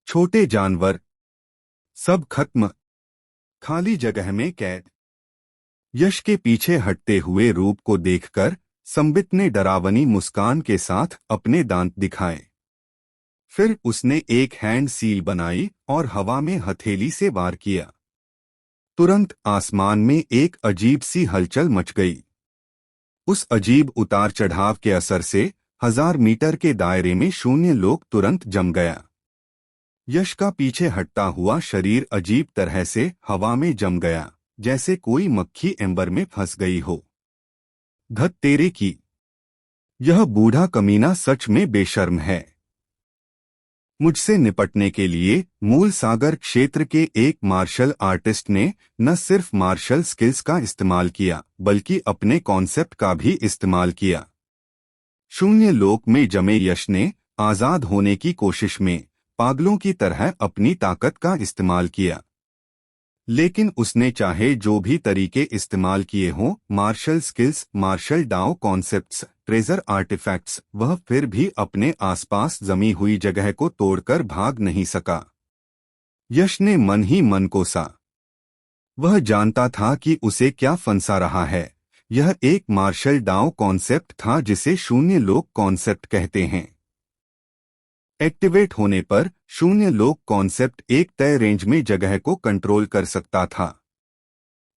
छोटे जानवर, सब खत्म, खाली जगह में कैद। यश के पीछे हटते हुए रूप को देखकर संबित ने डरावनी मुस्कान के साथ अपने दांत दिखाए। फिर उसने एक हैंड सील बनाई और हवा में हथेली से वार किया। तुरंत आसमान में एक अजीब सी हलचल मच गई। उस अजीब उतार चढ़ाव के असर से 1000 मीटर के दायरे में शून्य लोक तुरंत जम गया। यश का पीछे हटता हुआ शरीर अजीब तरह से हवा में जम गया, जैसे कोई मक्खी एंबर में फंस गई हो। धत तेरे की, यह बूढ़ा कमीना सच में बेशर्म है। मुझसे निपटने के लिए मूल सागर क्षेत्र के एक मार्शल आर्टिस्ट ने न सिर्फ मार्शल स्किल्स का इस्तेमाल किया, बल्कि अपने कॉन्सेप्ट का भी इस्तेमाल किया। शून्य लोक में जमे यश ने आजाद होने की कोशिश में पागलों की तरह अपनी ताकत का इस्तेमाल किया। लेकिन उसने चाहे जो भी तरीके इस्तेमाल किए हों, martial skills, martial Dao concepts, treasure artifacts, वह फिर भी अपने आसपास जमी हुई जगह को तोड़कर भाग नहीं सका। यश ने मन ही मन कोसा। वह जानता था कि उसे क्या फंसा रहा है। यह एक मार्शल डाओ कॉन्सेप्ट था जिसे शून्य लोक कॉन्सेप्ट कहते हैं। एक्टिवेट होने पर शून्य लोक कॉन्सेप्ट एक तय रेंज में जगह को कंट्रोल कर सकता था।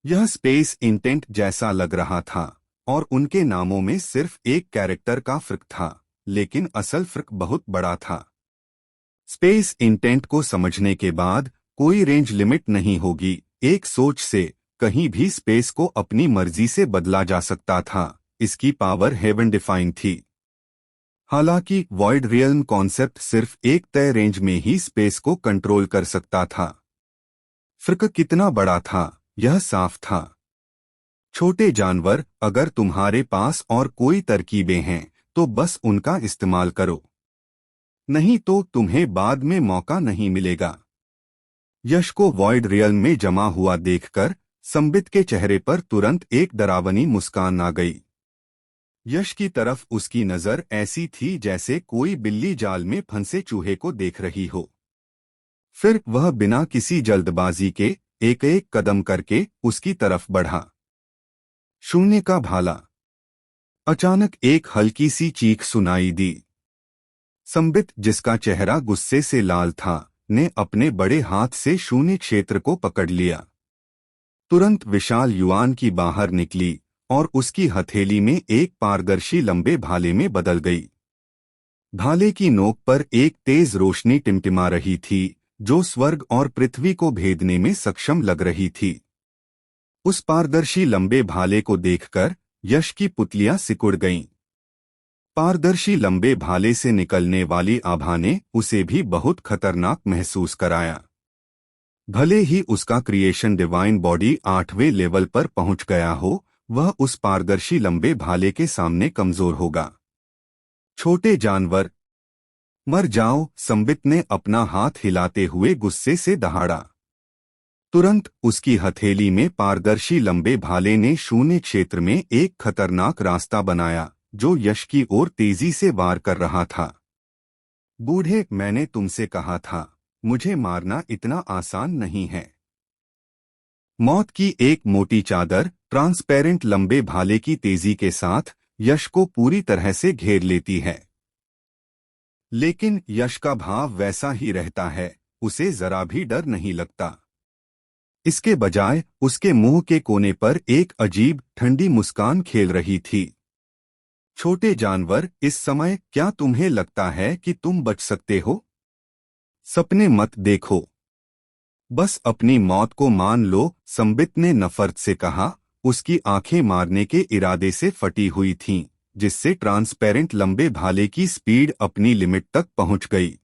यह स्पेस इंटेंट जैसा लग रहा था और उनके नामों में सिर्फ एक कैरेक्टर का फर्क था, लेकिन असल फर्क बहुत बड़ा था। स्पेस इंटेंट को समझने के बाद कोई रेंज लिमिट नहीं होगी। एक सोच से कहीं भी स्पेस को अपनी मर्जी से बदला जा सकता था। इसकी पावर हेवन डिफाइन थी। हालांकि वॉइड रियल्म कॉन्सेप्ट सिर्फ एक तय रेंज में ही स्पेस को कंट्रोल कर सकता था। फर्क कितना बड़ा था, यह साफ था। छोटे जानवर, अगर तुम्हारे पास और कोई तरकीबें हैं तो बस उनका इस्तेमाल करो, नहीं तो तुम्हें बाद में मौका नहीं मिलेगा। यश को वॉइड रियल्म में जमा हुआ देखकर संबित के चेहरे पर तुरंत एक डरावनी मुस्कान आ गई। यश की तरफ उसकी नजर ऐसी थी जैसे कोई बिल्ली जाल में फंसे चूहे को देख रही हो। फिर वह बिना किसी जल्दबाजी के एक एक कदम करके उसकी तरफ बढ़ा। शून्य का भाला। अचानक एक हल्की सी चीख सुनाई दी। संबित, जिसका चेहरा गुस्से से लाल था, ने अपने बड़े हाथ से शून्य क्षेत्र को पकड़ लिया। तुरंत विशाल युआन की बाहर निकली और उसकी हथेली में एक पारदर्शी लंबे भाले में बदल गई। भाले की नोक पर एक तेज रोशनी टिमटिमा रही थी जो स्वर्ग और पृथ्वी को भेदने में सक्षम लग रही थी। उस पारदर्शी लंबे भाले को देखकर यश की पुतलियां सिकुड़ गईं। पारदर्शी लंबे भाले से निकलने वाली आभा ने उसे भी बहुत खतरनाक महसूस कराया। भले ही उसका क्रिएशन डिवाइन बॉडी 8वें लेवल पर पहुंच गया हो, वह उस पारदर्शी लंबे भाले के सामने कमजोर होगा। छोटे जानवर, मर जाओ, संबित ने अपना हाथ हिलाते हुए गुस्से से दहाड़ा। तुरंत उसकी हथेली में पारदर्शी लंबे भाले ने शून्य क्षेत्र में एक खतरनाक रास्ता बनाया जो यश की ओर तेजी से वार कर रहा था। बूढ़े, मैंने तुमसे कहा था, मुझे मारना इतना आसान नहीं है। मौत की एक मोटी चादर ट्रांसपेरेंट लंबे भाले की तेजी के साथ यश को पूरी तरह से घेर लेती है। लेकिन यश का भाव वैसा ही रहता है, उसे जरा भी डर नहीं लगता। इसके बजाय उसके मुंह के कोने पर एक अजीब ठंडी मुस्कान खेल रही थी। छोटे जानवर, इस समय क्या तुम्हें लगता है कि तुम बच सकते हो? सपने मत देखो, बस अपनी मौत को मान लो, संबित ने नफरत से कहा। उसकी आंखें मारने के इरादे से फटी हुई थीं, जिससे ट्रांसपेरेंट लंबे भाले की स्पीड अपनी लिमिट तक पहुंच गई।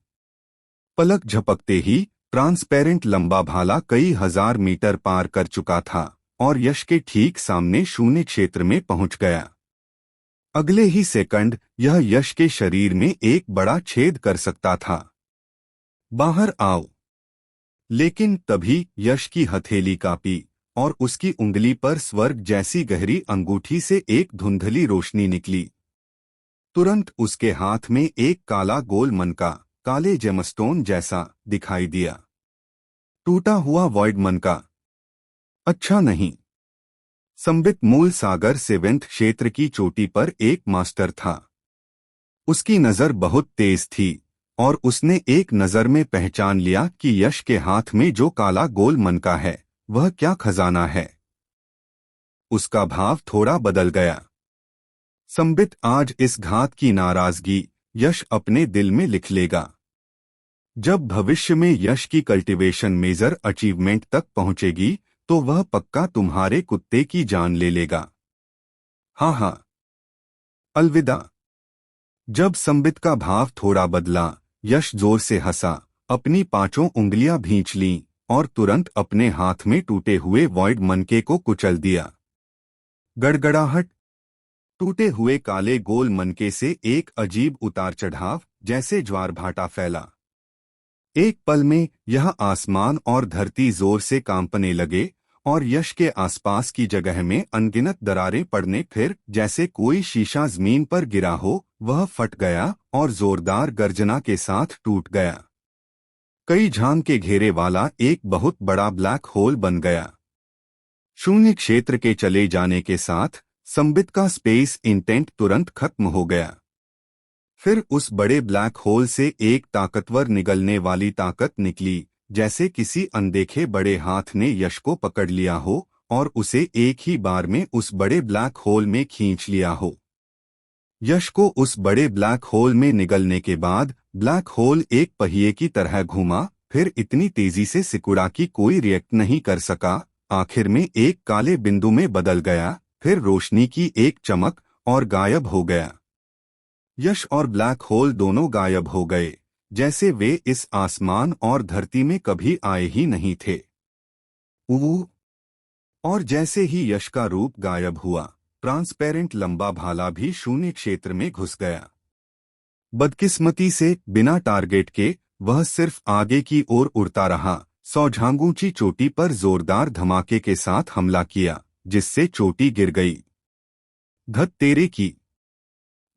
पलक झपकते ही ट्रांसपेरेंट लंबा भाला कई हजार मीटर पार कर चुका था और यश के ठीक सामने शून्य क्षेत्र में पहुंच गया। अगले ही सेकंड यह यश के शरीर में एक बड़ा छेद कर सकता था। बाहर आओ। लेकिन तभी यश की हथेली कांपी और उसकी उंगली पर स्वर्ग जैसी गहरी अंगूठी से एक धुंधली रोशनी निकली। तुरंत उसके हाथ में एक काला गोल मनका, काले जेमस्टोन जैसा, दिखाई दिया। टूटा हुआ वॉइड मनका? अच्छा नहीं। संबित मूल सागर सेवेंथ क्षेत्र की चोटी पर एक मास्टर था। उसकी नजर बहुत तेज थी और उसने एक नजर में पहचान लिया कि यश के हाथ में जो काला गोल मनका है वह क्या खजाना है। उसका भाव थोड़ा बदल गया। संबित, आज इस घात की नाराजगी यश अपने दिल में लिख लेगा। जब भविष्य में यश की कल्टीवेशन मेजर अचीवमेंट तक पहुंचेगी तो वह पक्का तुम्हारे कुत्ते की जान ले लेगा। हाँ हाँ, अलविदा। जब संबित का भाव थोड़ा बदला, यश जोर से हंसा, अपनी पांचों उंगलियां भींच लीं और तुरंत अपने हाथ में टूटे हुए वॉइड मनके को कुचल दिया। गड़गड़ाहट। टूटे हुए काले गोल मनके से एक अजीब उतार चढ़ाव जैसे ज्वार भाटा फैला। एक पल में यह आसमान और धरती जोर से कांपने लगे और यश के आसपास की जगह में अनगिनत दरारें पड़ने, फिर जैसे कोई शीशा जमीन पर गिरा हो वह फट गया और जोरदार गर्जना के साथ टूट गया। कई झांग के घेरे वाला एक बहुत बड़ा ब्लैक होल बन गया। शून्य क्षेत्र के चले जाने के साथ संबित का स्पेस इंटेंट तुरंत खत्म हो गया। फिर उस बड़े ब्लैक होल से एक ताकतवर निगलने वाली ताकत निकली, जैसे किसी अनदेखे बड़े हाथ ने यश को पकड़ लिया हो और उसे एक ही बार में उस बड़े ब्लैक होल में खींच लिया हो। यश को उस बड़े ब्लैक होल में निगलने के बाद ब्लैक होल एक पहिए की तरह घूमा, फिर इतनी तेजी से सिकुड़ा कि कोई रिएक्ट नहीं कर सका। आखिर में एक काले बिंदु में बदल गया, फिर रोशनी की एक चमक और गायब हो गया। यश और ब्लैक होल दोनों गायब हो गए, जैसे वे इस आसमान और धरती में कभी आए ही नहीं थे। और जैसे ही यश का रूप गायब हुआ, ट्रांसपेरेंट लंबा भाला भी शून्य क्षेत्र में घुस गया। बदकिस्मती से बिना टारगेट के वह सिर्फ आगे की ओर उड़ता रहा। 100 झांग ऊंची चोटी पर जोरदार धमाके के साथ हमला किया, जिससे चोटी गिर गई। धत तेरे की!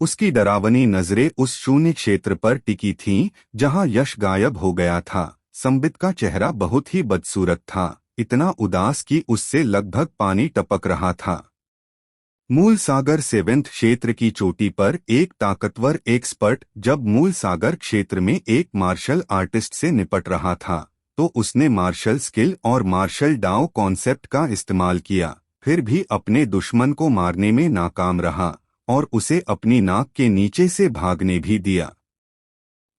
उसकी डरावनी नजरें उस शून्य क्षेत्र पर टिकी थीं, जहां यश गायब हो गया था। संबित का चेहरा बहुत ही बदसूरत था, इतना उदास कि उससे लगभग पानी टपक रहा था। मूल सागर 7th क्षेत्र की चोटी पर एक ताकतवर एक्सपर्ट जब मूल सागर क्षेत्र में एक मार्शल आर्टिस्ट से निपट रहा था, तो उसने मार्शल स्किल और मार्शल डाओ कॉन्सेप्ट का इस्तेमाल किया, फिर भी अपने दुश्मन को मारने में नाकाम रहा और उसे अपनी नाक के नीचे से भागने भी दिया।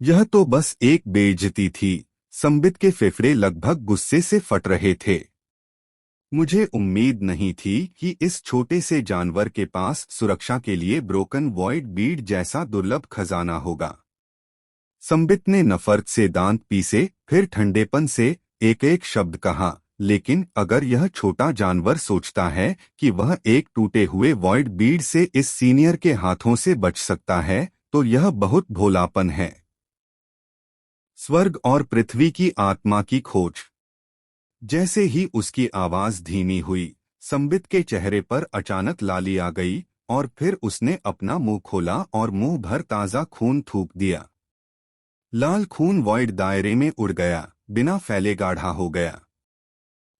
यह तो बस एक बेइज्जती थी। संबित के फेफड़े लगभग गुस्से से फट रहे थे। मुझे उम्मीद नहीं थी कि इस छोटे से जानवर के पास सुरक्षा के लिए ब्रोकन वॉइड बीड जैसा दुर्लभ खजाना होगा। संबित ने नफरत से दांत पीसे, फिर ठंडेपन से एक एक शब्द कहा, लेकिन अगर यह छोटा जानवर सोचता है कि वह एक टूटे हुए वॉइड बीड से इस सीनियर के हाथों से बच सकता है, तो यह बहुत भोलापन है। स्वर्ग और पृथ्वी की आत्मा की खोज। जैसे ही उसकी आवाज धीमी हुई, संबित के चेहरे पर अचानक लाली आ गई और फिर उसने अपना मुंह खोला और मुंह भर ताजा खून थूक दिया। लाल खून वॉइड दायरे में उड़ गया, बिना फैले गाढ़ा हो गया।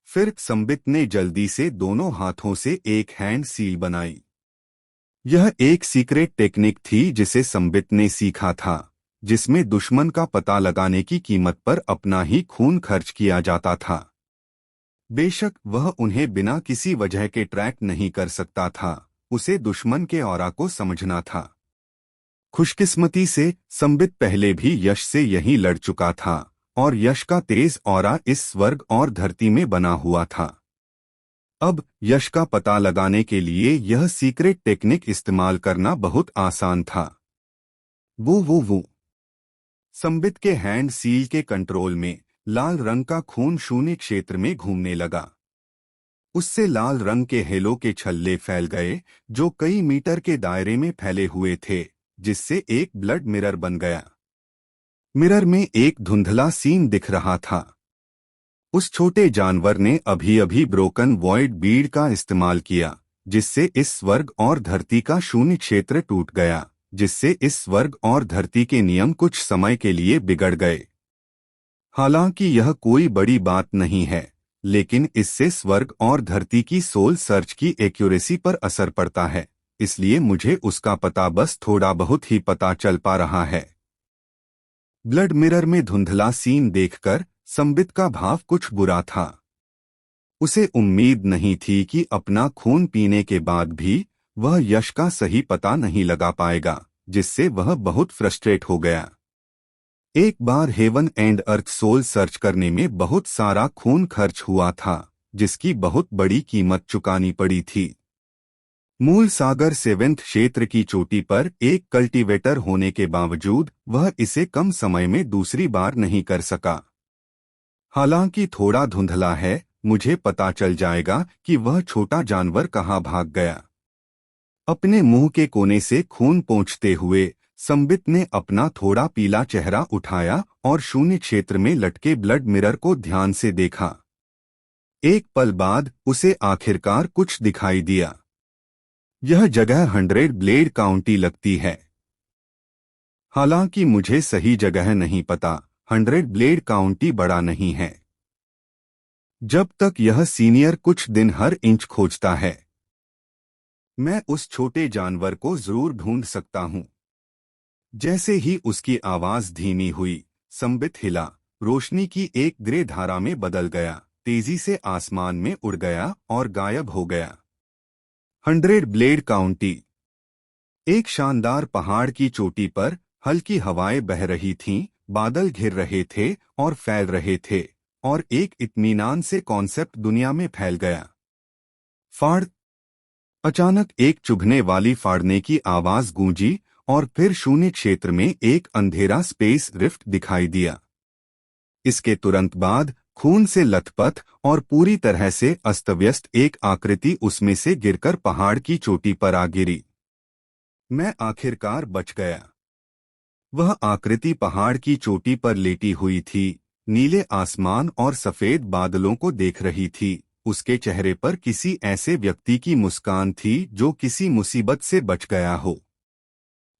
फिर संबित ने जल्दी से दोनों हाथों से एक हैंड सील बनाई। यह एक सीक्रेट टेक्निक थी जिसे संबित ने सीखा था, जिसमें दुश्मन का पता लगाने की कीमत पर अपना ही खून खर्च किया जाता था। बेशक वह उन्हें बिना किसी वजह के ट्रैक नहीं कर सकता था, उसे दुश्मन के ऑरा को समझना था। खुशकिस्मती से संबित पहले भी यश से यहीं लड़ चुका था और यश का तेज ऑरा इस स्वर्ग और धरती में बना हुआ था। अब यश का पता लगाने के लिए यह सीक्रेट टेक्निक इस्तेमाल करना बहुत आसान था। वो संबित के हैंड सील के कंट्रोल में लाल रंग का खून शून्य क्षेत्र में घूमने लगा। उससे लाल रंग के हेलो के छल्ले फैल गए, जो कई मीटर के दायरे में फैले हुए थे, जिससे एक ब्लड मिरर बन गया। मिरर में एक धुंधला सीन दिख रहा था। उस छोटे जानवर ने अभी अभी ब्रोकन वॉइड बीड का इस्तेमाल किया, जिससे इस स्वर्ग और धरती का शून्य क्षेत्र टूट गया, जिससे इस स्वर्ग और धरती के नियम कुछ समय के लिए बिगड़ गए। हालांकि यह कोई बड़ी बात नहीं है, लेकिन इससे स्वर्ग और धरती की सोल सर्च की एक्यूरेसी पर असर पड़ता है, इसलिए मुझे उसका पता बस थोड़ा बहुत ही पता चल पा रहा है। ब्लड मिरर में धुंधला सीन देखकर संबित का भाव कुछ बुरा था। उसे उम्मीद नहीं थी कि अपना खून पीने के बाद भी वह यश का सही पता नहीं लगा पाएगा, जिससे वह बहुत फ्रस्ट्रेट हो गया। एक बार heaven and earth soul search करने में बहुत सारा खून खर्च हुआ था, जिसकी बहुत बड़ी कीमत चुकानी पड़ी थी। मूल सागर 7th क्षेत्र की चोटी पर एक कल्टीवेटर होने के बावजूद वह इसे कम समय में दूसरी बार नहीं कर सका। हालांकि थोड़ा धुंधला है, मुझे पता चल जाएगा कि वह छोटा जानवर कहाँ भाग गया। अपने मुंह के कोने से खून पोंछते हुए संबित ने अपना थोड़ा पीला चेहरा उठाया और शून्य क्षेत्र में लटके ब्लड मिरर को ध्यान से देखा। एक पल बाद उसे आखिरकार कुछ दिखाई दिया। यह जगह 100 ब्लेड काउंटी लगती है। हालांकि मुझे सही जगह नहीं पता, 100 ब्लेड काउंटी बड़ा नहीं है। जब तक यह सीनियर कुछ दिन हर इंच खोजता है, मैं उस छोटे जानवर को जरूर ढूंढ सकता हूं। जैसे ही उसकी आवाज धीमी हुई, संबित हिला, रोशनी की एक ग्रे धारा में बदल गया, तेजी से आसमान में उड़ गया और गायब हो गया। 100 ब्लेड काउंटी। एक शानदार पहाड़ की चोटी पर हल्की हवाएं बह रही थीं, बादल घिर रहे थे और फैल रहे थे, और एक इत्मीनान से कॉन्सेप्ट दुनिया में फैल गया। फाड़। अचानक एक चुभने वाली फाड़ने की आवाज गूंजी और फिर शून्य क्षेत्र में एक अंधेरा स्पेस रिफ्ट दिखाई दिया। इसके तुरंत बाद खून से लथपथ और पूरी तरह से अस्तव्यस्त एक आकृति उसमें से गिरकर पहाड़ की चोटी पर आ गिरी। मैं आखिरकार बच गया। वह आकृति पहाड़ की चोटी पर लेटी हुई थी, नीले आसमान और सफेद बादलों को देख रही थी। उसके चेहरे पर किसी ऐसे व्यक्ति की मुस्कान थी जो किसी मुसीबत से बच गया हो।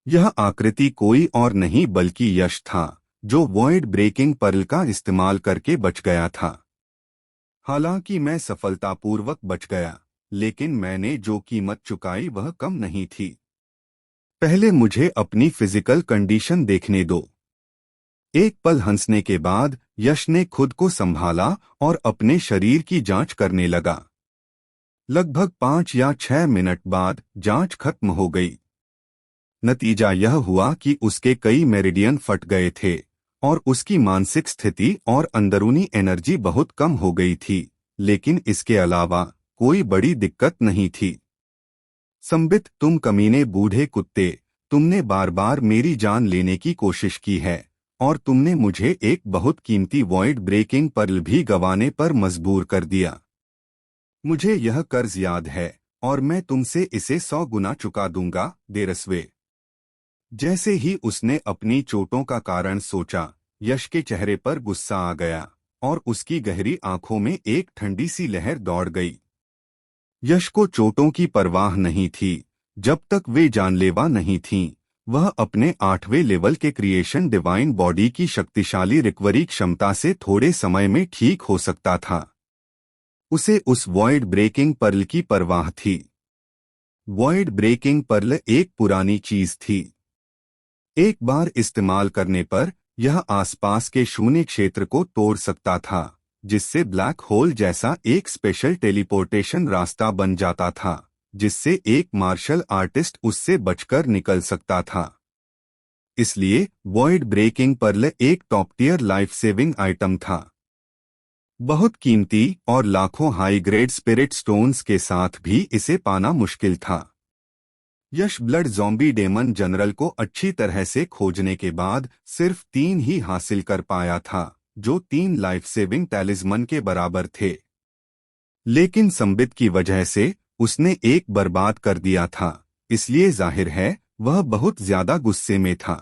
यह आकृति कोई और नहीं बल्कि यश था, जो वॉइड ब्रेकिंग पर्ल का इस्तेमाल करके बच गया था। हालांकि मैं सफलतापूर्वक बच गया, लेकिन मैंने जो कीमत चुकाई वह कम नहीं थी। पहले मुझे अपनी फिजिकल कंडीशन देखने दो। एक पल हंसने के बाद यश ने खुद को संभाला और अपने शरीर की जांच करने लगा। लगभग 5 या 6 मिनट बाद जांच खत्म हो गई। नतीजा यह हुआ कि उसके कई मेरिडियन फट गए थे और उसकी मानसिक स्थिति और अंदरूनी एनर्जी बहुत कम हो गई थी, लेकिन इसके अलावा कोई बड़ी दिक्कत नहीं थी। संबित, तुम कमीने बूढ़े कुत्ते, तुमने बार बार मेरी जान लेने की कोशिश की है और तुमने मुझे एक बहुत कीमती वॉइड ब्रेकिंग पर्ल भी गंवाने पर मजबूर कर दिया। मुझे यह कर्ज याद है और मैं तुमसे इसे 100 गुना चुका दूंगा, देरस्वे। जैसे ही उसने अपनी चोटों का कारण सोचा, यश के चेहरे पर गुस्सा आ गया और उसकी गहरी आंखों में एक ठंडी सी लहर दौड़ गई। यश को चोटों की परवाह नहीं थी जब तक वे जानलेवा नहीं थीं। वह अपने 8वें लेवल के क्रिएशन डिवाइन बॉडी की शक्तिशाली रिकवरी क्षमता से थोड़े समय में ठीक हो सकता था। उसे उस वॉइड ब्रेकिंग पर्ल की परवाह थी। वॉइड ब्रेकिंग पर्ल एक पुरानी चीज थी। एक बार इस्तेमाल करने पर यह आसपास के शून्य क्षेत्र को तोड़ सकता था, जिससे ब्लैक होल जैसा एक स्पेशल टेलीपोर्टेशन रास्ता बन जाता था, जिससे एक मार्शल आर्टिस्ट उससे बचकर निकल सकता था। इसलिए वॉइड ब्रेकिंग पर्ल एक top tier life saving item था। बहुत कीमती और लाखों हाई ग्रेड स्पिरिट स्टोन्स के साथ भी इसे पाना मुश्किल था। यश ब्लड ज़ॉम्बी डेमन जनरल को अच्छी तरह से खोजने के बाद सिर्फ 3 ही हासिल कर पाया था, जो 3 लाइफ सेविंग टैलिस्मन के बराबर थे। लेकिन संबित की वजह से उसने एक बर्बाद कर दिया था, इसलिए जाहिर है वह बहुत ज्यादा गुस्से में था।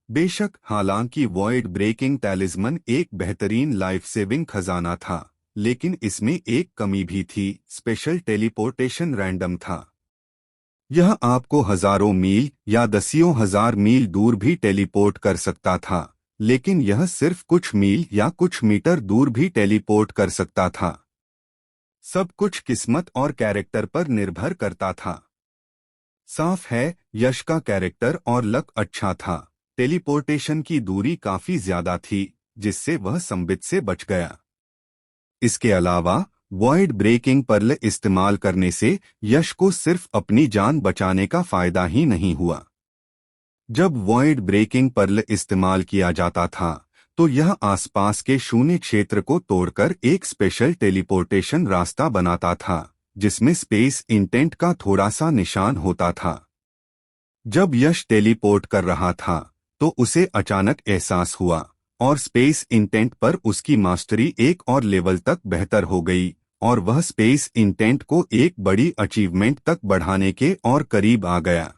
बेशक, हालांकि वॉइड ब्रेकिंग टैलिस्मन एक बेहतरीन लाइफ सेविंग खजाना था, लेकिन इसमें एक कमी भी थी, स्पेशल टेलीपोर्टेशन रैंडम था। यह आपको हजारों मील या दसियों हजार मील दूर भी टेलीपोर्ट कर सकता था, लेकिन यह सिर्फ कुछ मील या कुछ मीटर दूर भी टेलीपोर्ट कर सकता था। सब कुछ किस्मत और कैरेक्टर पर निर्भर करता था। साफ है, यश का कैरेक्टर और लक अच्छा था। टेलीपोर्टेशन की दूरी काफी ज्यादा थी, जिससे वह संबित से बच गया। इसके अलावा वॉइड ब्रेकिंग पर्ल इस्तेमाल करने से यश को सिर्फ अपनी जान बचाने का फायदा ही नहीं हुआ। जब वॉइड ब्रेकिंग पर्ल इस्तेमाल किया जाता था, तो यह आसपास के शून्य क्षेत्र को तोड़कर एक स्पेशल टेलीपोर्टेशन रास्ता बनाता था, जिसमें स्पेस इंटेंट का थोड़ा सा निशान होता था। जब यश टेलीपोर्ट कर रहा था, तो उसे अचानक एहसास हुआ और स्पेस इंटेंट पर उसकी मास्टरी एक और लेवल तक बेहतर हो गई और वह स्पेस इंटेंट को एक बड़ी अचीवमेंट तक बढ़ाने के और करीब आ गया।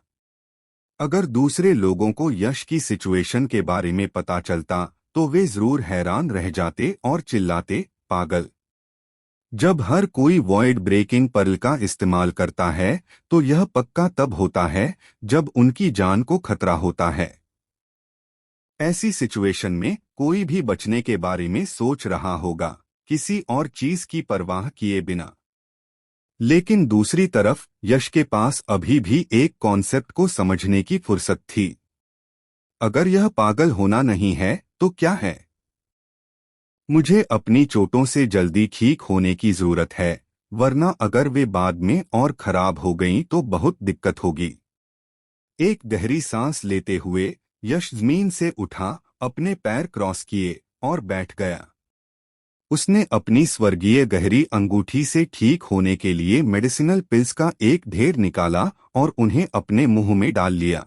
अगर दूसरे लोगों को यश की सिचुएशन के बारे में पता चलता तो वे जरूर हैरान रह जाते और चिल्लाते, पागल। जब हर कोई वॉइड ब्रेकिंग पर्ल का इस्तेमाल करता है तो यह पक्का तब होता है जब उनकी जान को खतरा होता है। ऐसी सिचुएशन में कोई भी बचने के बारे में सोच रहा होगा, किसी और चीज की परवाह किए बिना। लेकिन दूसरी तरफ यश के पास अभी भी एक कॉन्सेप्ट को समझने की फुर्सत थी। अगर यह पागल होना नहीं है तो क्या है? मुझे अपनी चोटों से जल्दी ठीक होने की जरूरत है, वरना अगर वे बाद में और खराब हो गईं तो बहुत दिक्कत होगी। एक गहरी सांस लेते हुए यश जमीन से उठा, अपने पैर क्रॉस किए और बैठ गया। उसने अपनी स्वर्गीय गहरी अंगूठी से ठीक होने के लिए मेडिसिनल पिल्स का एक ढेर निकाला और उन्हें अपने मुंह में डाल लिया।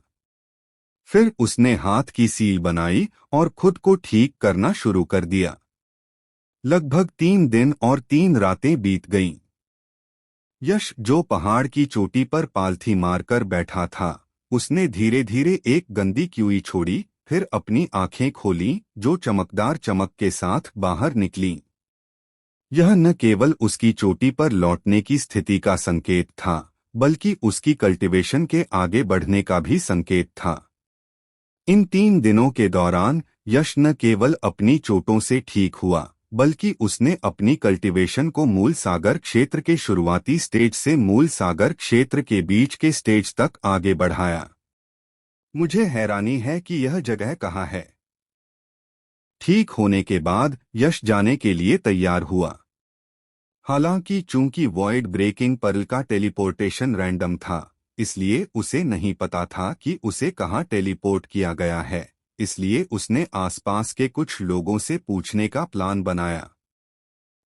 फिर उसने हाथ की सील बनाई और खुद को ठीक करना शुरू कर दिया। लगभग 3 दिन और 3 रातें बीत गईं। यश, जो पहाड़ की चोटी पर पालथी मारकर बैठा था, उसने धीरे धीरे एक गंदी क्यूई छोड़ी, फिर अपनी आंखें खोली जो चमकदार चमक के साथ बाहर निकलीं। यह न केवल उसकी चोटी पर लौटने की स्थिति का संकेत था, बल्कि उसकी कल्टीवेशन के आगे बढ़ने का भी संकेत था। इन 3 दिनों के दौरान यश न केवल अपनी चोटों से ठीक हुआ, बल्कि उसने अपनी कल्टीवेशन को मूल सागर क्षेत्र के शुरुआती स्टेज से मूल सागर क्षेत्र के बीच के स्टेज तक आगे बढ़ाया। मुझे हैरानी है कि यह जगह कहाँ है। ठीक होने के बाद यश जाने के लिए तैयार हुआ। हालांकि चूंकि वॉइड ब्रेकिंग पर्ल का टेलीपोर्टेशन रैंडम था, इसलिए उसे नहीं पता था कि उसे कहाँ टेलीपोर्ट किया गया है। इसलिए उसने आसपास के कुछ लोगों से पूछने का प्लान बनाया।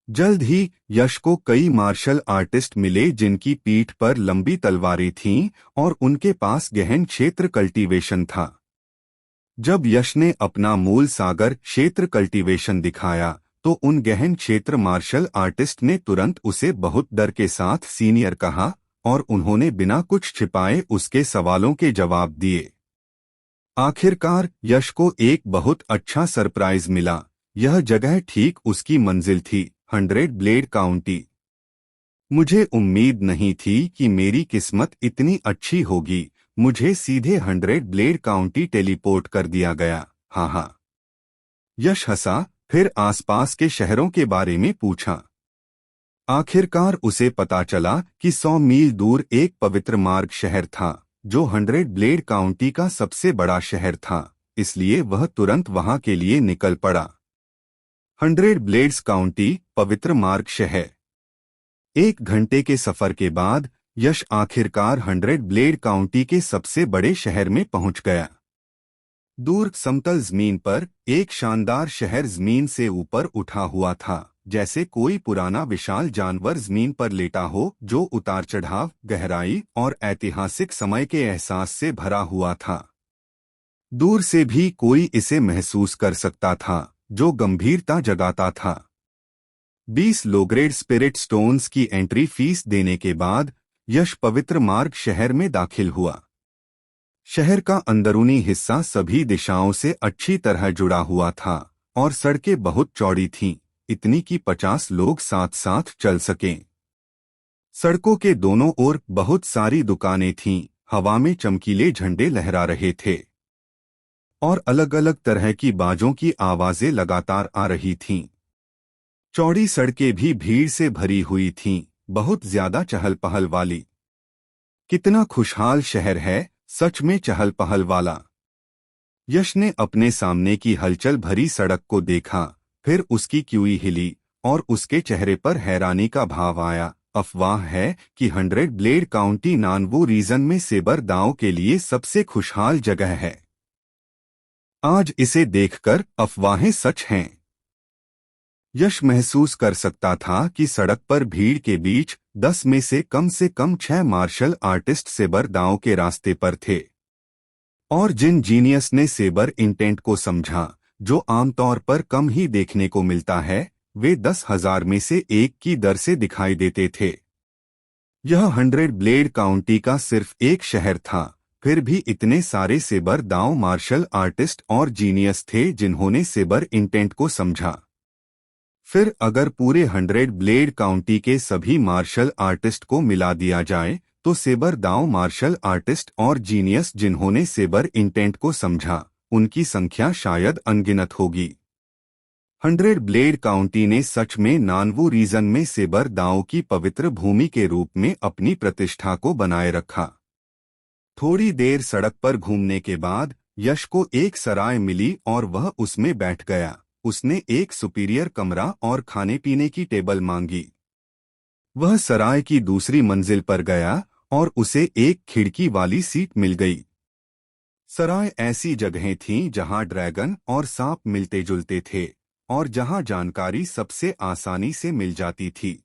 जल्द ही यश को कई मार्शल आर्टिस्ट मिले जिनकी पीठ पर लंबी तलवारें थीं और उनके पास गहन क्षेत्र कल्टीवेशन था। जब यश ने अपना मूल सागर क्षेत्र कल्टीवेशन दिखाया तो उन गहन क्षेत्र मार्शल आर्टिस्ट ने तुरंत उसे बहुत डर के साथ सीनियर कहा और उन्होंने बिना कुछ छिपाए उसके सवालों के जवाब दिए। आखिरकार यश को एक बहुत अच्छा सरप्राइज मिला। यह जगह ठीक उसकी मंजिल थी, 100 ब्लेड काउंटी। मुझे उम्मीद नहीं थी कि मेरी किस्मत इतनी अच्छी होगी। मुझे सीधे 100 ब्लेड काउंटी टेलीपोर्ट कर दिया गया। हाँ हाँ। यश हंसा, फिर आसपास के शहरों के बारे में पूछा। आखिरकार उसे पता चला कि 100 मील दूर एक पवित्र मार्ग शहर था, जो 100 ब्लेड काउंटी का सबसे बड़ा शहर था। इसलिए वह तुरंत वहां के लिए निकल पड़ा। 100 ब्लेड्स काउंटी, पवित्र मार्ग शहर। 1 घंटे के सफर के बाद यश आखिरकार 100 ब्लेड काउंटी के सबसे बड़े शहर में पहुंच गया। दूर समतल जमीन पर एक शानदार शहर जमीन से ऊपर उठा हुआ था, जैसे कोई पुराना विशाल जानवर जमीन पर लेटा हो, जो उतार चढ़ाव, गहराई और ऐतिहासिक समय के एहसास से भरा हुआ था। दूर से भी कोई इसे महसूस कर सकता था, जो गंभीरता जगाता था। 20 लोग्रेड स्पिरिट स्टोन्स की एंट्री फीस देने के बाद यश पवित्र मार्ग शहर में दाखिल हुआ। शहर का अंदरूनी हिस्सा सभी दिशाओं से अच्छी तरह जुड़ा हुआ था और सड़कें बहुत चौड़ी थीं, इतनी कि 50 लोग साथ साथ चल सकें। सड़कों के दोनों ओर बहुत सारी दुकानें थीं, हवा में चमकीले झंडे लहरा रहे थे और अलग अलग तरह की बाजों की आवाजें लगातार आ रही थीं। चौड़ी सड़कें भी भीड़ से भरी हुई थीं, बहुत ज्यादा चहल पहल वाली। कितना खुशहाल शहर है, सच में चहल पहल वाला। यश ने अपने सामने की हलचल भरी सड़क को देखा, फिर उसकी क्यूई हिली और उसके चेहरे पर हैरानी का भाव आया। अफवाह है कि 100 ब्लेड काउंटी नानवू रीजन में सेबर दांव के लिए सबसे खुशहाल जगह है। आज इसे देखकर अफवाहें सच हैं। यश महसूस कर सकता था कि सड़क पर भीड़ के बीच 10 में से कम 6 मार्शल आर्टिस्ट सेबर दांव के रास्ते पर थे और जिन जीनियस ने सेबर इंटेंट को समझा, जो आमतौर पर कम ही देखने को मिलता है, वे 10,000 में से एक की दर से दिखाई देते थे। यह 100 ब्लेड काउंटी का सिर्फ एक शहर था, फिर भी इतने सारे सेबर दांव मार्शल आर्टिस्ट और जीनियस थे जिन्होंने सेबर इंटेंट को समझा। फिर अगर पूरे 100 ब्लेड काउंटी के सभी मार्शल आर्टिस्ट को मिला दिया जाए तो सेबर दांव मार्शल आर्टिस्ट और जीनियस जिन्होंने सेबर इंटेंट को समझा, उनकी संख्या शायद अनगिनत होगी। 100 ब्लेड काउंटी ने सच में नानवू रीजन में सेबर दांव की पवित्र भूमि के रूप में अपनी प्रतिष्ठा को बनाए रखा। थोड़ी देर सड़क पर घूमने के बाद यश को एक सराय मिली और वह उसमें बैठ गया। उसने एक सुपीरियर कमरा और खाने पीने की टेबल मांगी। वह सराय की दूसरी मंजिल पर गया और उसे एक खिड़की वाली सीट मिल गई। सराय ऐसी जगहें थीं जहां ड्रैगन और सांप मिलते जुलते थे और जहां जानकारी सबसे आसानी से मिल जाती थी।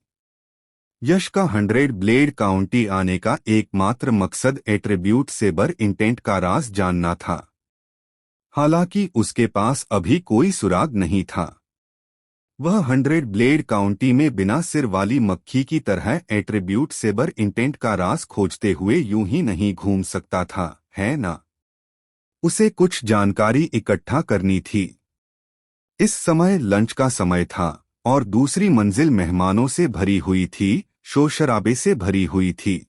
यश का 100 ब्लेड काउंटी आने का एकमात्र मकसद एट्रीब्यूट सेबर इंटेंट का राज जानना था। हालांकि उसके पास अभी कोई सुराग नहीं था। वह 100 ब्लेड काउंटी में बिना सिर वाली मक्खी की तरह एट्रीब्यूट सेबर इंटेंट का राज खोजते हुए यूं ही नहीं घूम सकता था, है ना? उसे कुछ जानकारी इकट्ठा करनी थी। इस समय लंच का समय था और दूसरी मंजिल मेहमानों से भरी हुई थी, शोर शराबे से भरी हुई थी।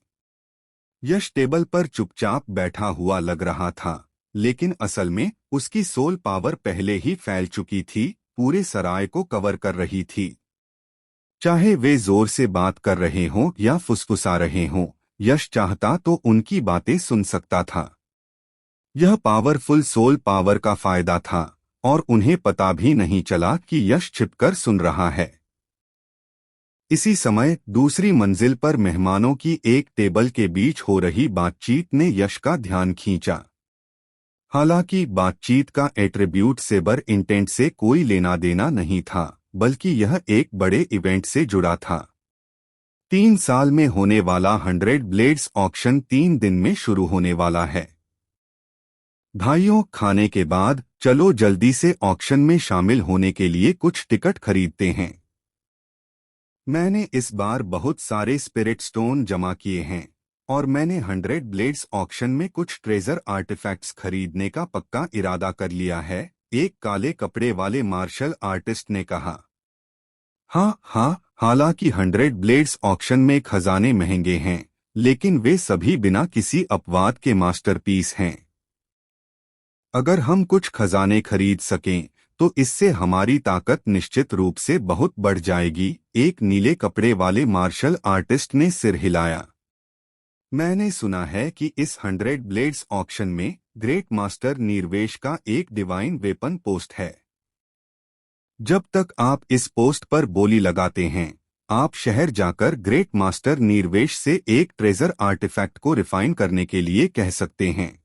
यश टेबल पर चुपचाप बैठा हुआ लग रहा था, लेकिन असल में उसकी सोल पावर पहले ही फैल चुकी थी, पूरे सराय को कवर कर रही थी। चाहे वे जोर से बात कर रहे हों या फुसफुसा रहे हों, यश चाहता तो उनकी बातें सुन सकता था। यह पावरफुल सोल पावर का फायदा था और उन्हें पता भी नहीं चला कि यश छिपकर सुन रहा है। इसी समय दूसरी मंजिल पर मेहमानों की एक टेबल के बीच हो रही बातचीत ने यश का ध्यान खींचा। हालांकि बातचीत का एट्रीब्यूट सेबर इंटेंट से कोई लेना देना नहीं था, बल्कि यह एक बड़े इवेंट से जुड़ा था। 3 साल में होने वाला 100 ब्लेड्स ऑक्शन 3 दिन में शुरू होने वाला है। भाइयों, खाने के बाद चलो जल्दी से ऑक्शन में शामिल होने के लिए कुछ टिकट खरीदते हैं। मैंने इस बार बहुत सारे स्पिरिट स्टोन जमा किए हैं और मैंने 100 ब्लेड्स ऑक्शन में कुछ ट्रेजर आर्टिफैक्ट्स खरीदने का पक्का इरादा कर लिया है, एक काले कपड़े वाले मार्शल आर्टिस्ट ने कहा। हाँ, हालांकि 100 ब्लेड्स ऑक्शन में खजाने महंगे हैं, लेकिन वे सभी बिना किसी अपवाद के मास्टरपीस हैं। अगर हम कुछ खजाने खरीद सकें तो इससे हमारी ताकत निश्चित रूप से बहुत बढ़ जाएगी, एक नीले कपड़े वाले मार्शल आर्टिस्ट ने सिर हिलाया। मैंने सुना है कि इस 100 ब्लेड्स ऑक्शन में ग्रेट मास्टर नीरवेश का एक डिवाइन वेपन पोस्ट है। जब तक आप इस पोस्ट पर बोली लगाते हैं, आप शहर जाकर ग्रेट मास्टर नीरवेश से एक ट्रेजर आर्टिफैक्ट को रिफाइन करने के लिए कह सकते हैं।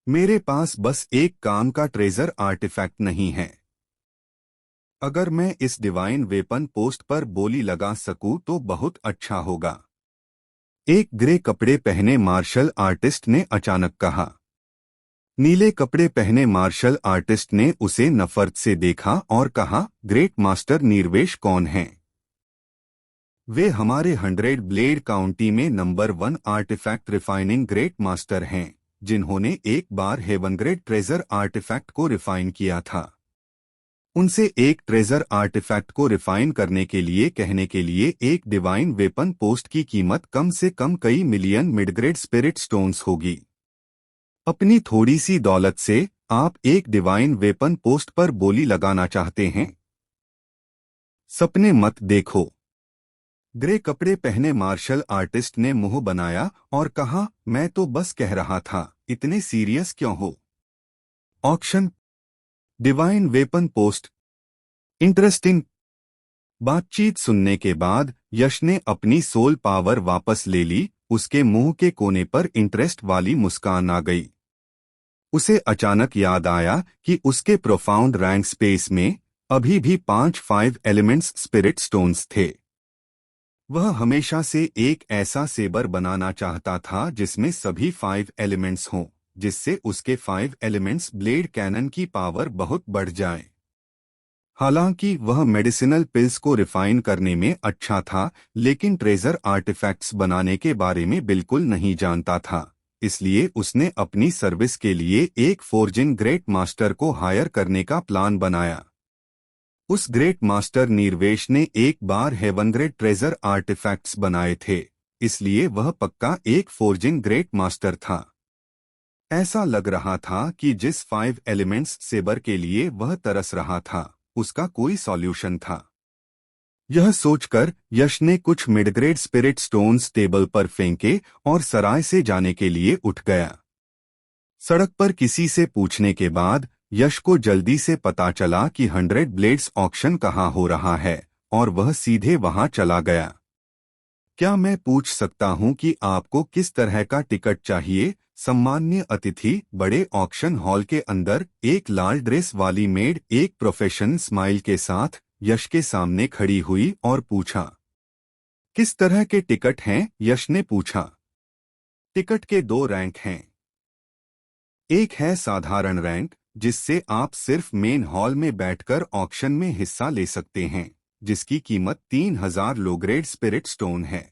मेरे पास बस एक काम का ट्रेजर आर्टिफैक्ट नहीं है। अगर मैं इस डिवाइन वेपन पोस्ट पर बोली लगा सकूं तो बहुत अच्छा होगा, एक ग्रे कपड़े पहने मार्शल आर्टिस्ट ने अचानक कहा। नीले कपड़े पहने मार्शल आर्टिस्ट ने उसे नफरत से देखा और कहा, ग्रेट मास्टर नीरवेश कौन हैं? वे हमारे 100 ब्लेड काउंटी में number 1 artifact refining great master हैं, जिन्होंने एक बार हेवनग्रेड ट्रेजर आर्टिफैक्ट को रिफाइन किया था। उनसे एक ट्रेजर आर्टिफैक्ट को रिफाइन करने के लिए कहने के लिए एक डिवाइन वेपन पोस्ट की कीमत कम से कम कई मिलियन मिडग्रेड स्पिरिट स्टोन्स होगी। अपनी थोड़ी सी दौलत से आप एक डिवाइन वेपन पोस्ट पर बोली लगाना चाहते हैं? सपने मत देखो। ग्रे कपड़े पहने मार्शल आर्टिस्ट ने मुंह बनाया और कहा, मैं तो बस कह रहा था, इतने सीरियस क्यों हो? Auction, divine weapon post, interesting. बातचीत सुनने के बाद यश ने अपनी सोल पावर वापस ले ली। उसके मुंह के कोने पर इंटरेस्ट वाली मुस्कान आ गई। उसे अचानक याद आया कि उसके प्रोफाउंड रैंक स्पेस में अभी भी 5 एलिमेंट्स स्पिरिट स्टोन्स थे। वह हमेशा से एक ऐसा सेबर बनाना चाहता था जिसमें सभी 5 एलिमेंट्स हों, जिससे उसके 5 एलिमेंट्स ब्लेड कैनन की पावर बहुत बढ़ जाए। हालांकि वह मेडिसिनल पिल्स को रिफाइन करने में अच्छा था, लेकिन ट्रेजर आर्टिफैक्ट्स बनाने के बारे में बिल्कुल नहीं जानता था। इसलिए उसने अपनी सर्विस के लिए एक फोर्जिन ग्रेट मास्टर को हायर करने का प्लान बनाया। उस ग्रेट मास्टर नीरवेश ने एक बार हेवनग्रेड ट्रेजर आर्टिफैक्ट्स बनाए थे, इसलिए वह पक्का एक फोर्जिन ग्रेट मास्टर था। ऐसा लग रहा था कि जिस 5 एलिमेंट्स सेबर के लिए वह तरस रहा था, उसका कोई सॉल्यूशन था। यह सोचकर यश ने कुछ मिडग्रेड स्पिरिट स्टोन्स टेबल पर फेंके और सराय से जाने के लिए उठ गया। सड़क पर किसी से पूछने के बाद यश को जल्दी से पता चला कि 100 ब्लेड्स ऑक्शन कहाँ हो रहा है, और वह सीधे वहां चला गया। क्या मैं पूछ सकता हूं कि आपको किस तरह का टिकट चाहिए? सम्मान्य अतिथि, बड़े ऑक्शन हॉल के अंदर एक लाल ड्रेस वाली मेड एक प्रोफेशनल स्माइल के साथ यश के सामने खड़ी हुई और पूछा। किस तरह के टिकट हैं? यश ने पूछा। टिकट के 2 रैंक हैं। एक है साधारण रैंक, जिससे आप सिर्फ मेन हॉल में बैठकर ऑक्शन में हिस्सा ले सकते हैं, जिसकी कीमत 3000 लो ग्रेड स्पिरिट स्टोन है।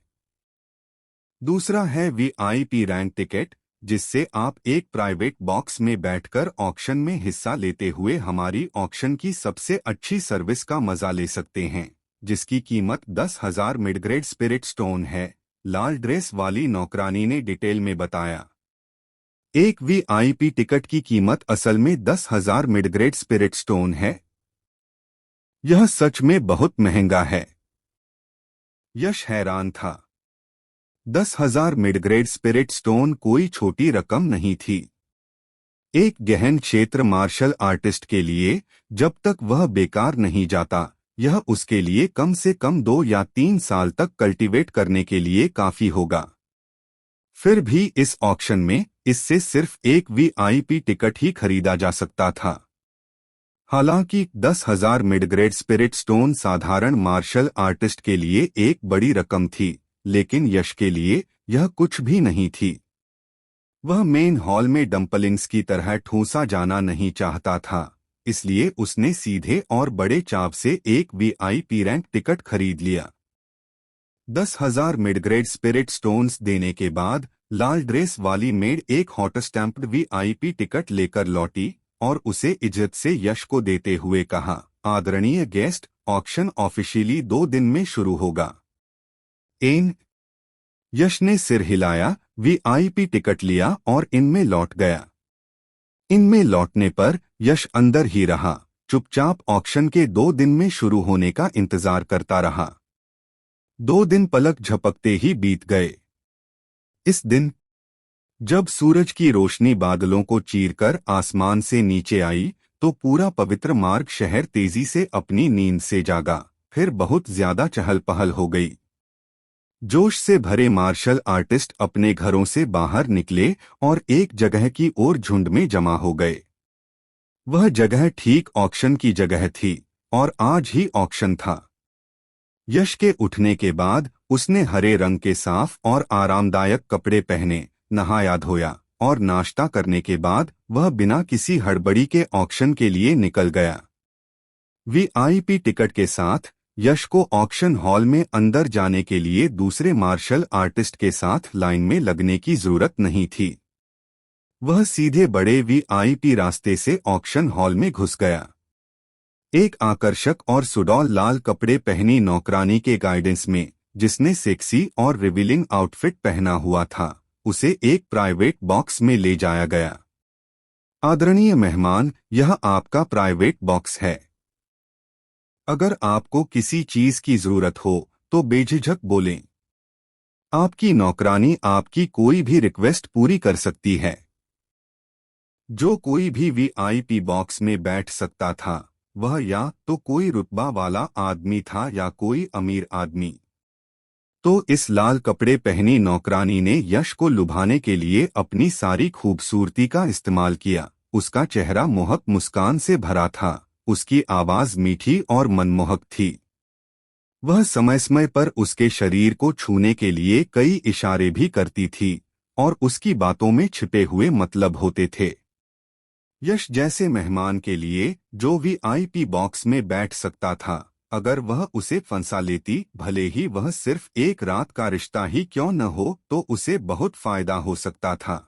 दूसरा है वीआईपी रैंक टिकट, जिससे आप एक प्राइवेट बॉक्स में बैठकर ऑक्शन में हिस्सा लेते हुए हमारी ऑक्शन की सबसे अच्छी सर्विस का मजा ले सकते हैं, जिसकी कीमत 10,000 मिडग्रेड स्पिरिट स्टोन है। लाल ड्रेस वाली नौकरानी ने डिटेल में बताया। एक वीआईपी टिकट की कीमत असल में 10,000 मिडग्रेड स्पिरिट स्टोन है। यह सच में बहुत महंगा है। यश हैरान था। 10,000 मिडग्रेड स्पिरिट स्टोन कोई छोटी रकम नहीं थी। एक गहन क्षेत्र मार्शल आर्टिस्ट के लिए, जब तक वह बेकार नहीं जाता, यह उसके लिए कम से कम 2 या 3 साल तक कल्टीवेट करने के लिए काफी होगा। फिर भी इस ऑक्शन में इससे सिर्फ एक वीआईपी टिकट ही खरीदा जा सकता था। हालांकि 10,000 मिडग्रेड स्पिरिट स्टोन साधारण मार्शल आर्टिस्ट के लिए एक बड़ी रकम थी, लेकिन यश के लिए यह कुछ भी नहीं थी। वह मेन हॉल में डंपलिंग्स की तरह ठूंसा जाना नहीं चाहता था, इसलिए उसने सीधे और बड़े चाव से एक वीआईपी रैंक टिकट खरीद लिया। 10,000 मिडग्रेड स्पिरिट स्टोन्स देने के बाद लाल ड्रेस वाली मेड एक हॉट स्टैम्प्ड वीआईपी टिकट लेकर लौटी और उसे इज्जत से यश को देते हुए कहा, आदरणीय गेस्ट, ऑक्शन ऑफिशियली 2 दिन में शुरू होगा। यश ने सिर हिलाया, वीआईपी टिकट लिया और इनमें लौट गया। इनमें लौटने पर यश अंदर ही रहा, चुपचाप ऑक्शन के 2 दिन में शुरू होने का इंतजार करता रहा। 2 दिन पलक झपकते ही बीत गए। इस दिन जब सूरज की रोशनी बादलों को चीरकर आसमान से नीचे आई, तो पूरा पवित्र मार्ग शहर तेजी से अपनी नींद से जागा। फिर बहुत ज्यादा चहल पहल हो गई। जोश से भरे मार्शल आर्टिस्ट अपने घरों से बाहर निकले और एक जगह की ओर झुंड में जमा हो गए। वह जगह ठीक ऑक्शन की जगह थी और आज ही ऑक्शन था। यश के उठने के बाद उसने हरे रंग के साफ और आरामदायक कपड़े पहने, नहाया धोया और नाश्ता करने के बाद वह बिना किसी हड़बड़ी के ऑक्शन के लिए निकल गया। वीआईपी टिकट के साथ यश को ऑक्शन हॉल में अंदर जाने के लिए दूसरे मार्शल आर्टिस्ट के साथ लाइन में लगने की जरूरत नहीं थी। वह सीधे बड़े वीआईपी रास्ते से ऑक्शन हॉल में घुस गया। एक आकर्षक और सुडौल लाल कपड़े पहनी नौकरानी के गाइडेंस में, जिसने सेक्सी और रिवीलिंग आउटफिट पहना हुआ था, उसे एक प्राइवेट बॉक्स में ले जाया गया। आदरणीय मेहमान, यह आपका प्राइवेट बॉक्स है। अगर आपको किसी चीज की जरूरत हो तो बेझिझक बोलें। आपकी नौकरानी आपकी कोई भी रिक्वेस्ट पूरी कर सकती है। जो कोई भी वीआईपी बॉक्स में बैठ सकता था, वह या तो कोई रुतबा वाला आदमी था या कोई अमीर आदमी। तो इस लाल कपड़े पहनी नौकरानी ने यश को लुभाने के लिए अपनी सारी खूबसूरती का इस्तेमाल किया। उसका चेहरा मोहक मुस्कान से भरा था, उसकी आवाज मीठी और मनमोहक थी। वह समय समय पर उसके शरीर को छूने के लिए कई इशारे भी करती थी और उसकी बातों में छिपे हुए मतलब होते थे। यश जैसे मेहमान के लिए जो वीआईपी बॉक्स में बैठ सकता था, अगर वह उसे फंसा लेती, भले ही वह सिर्फ एक रात का रिश्ता ही क्यों न हो, तो उसे बहुत फायदा हो सकता था।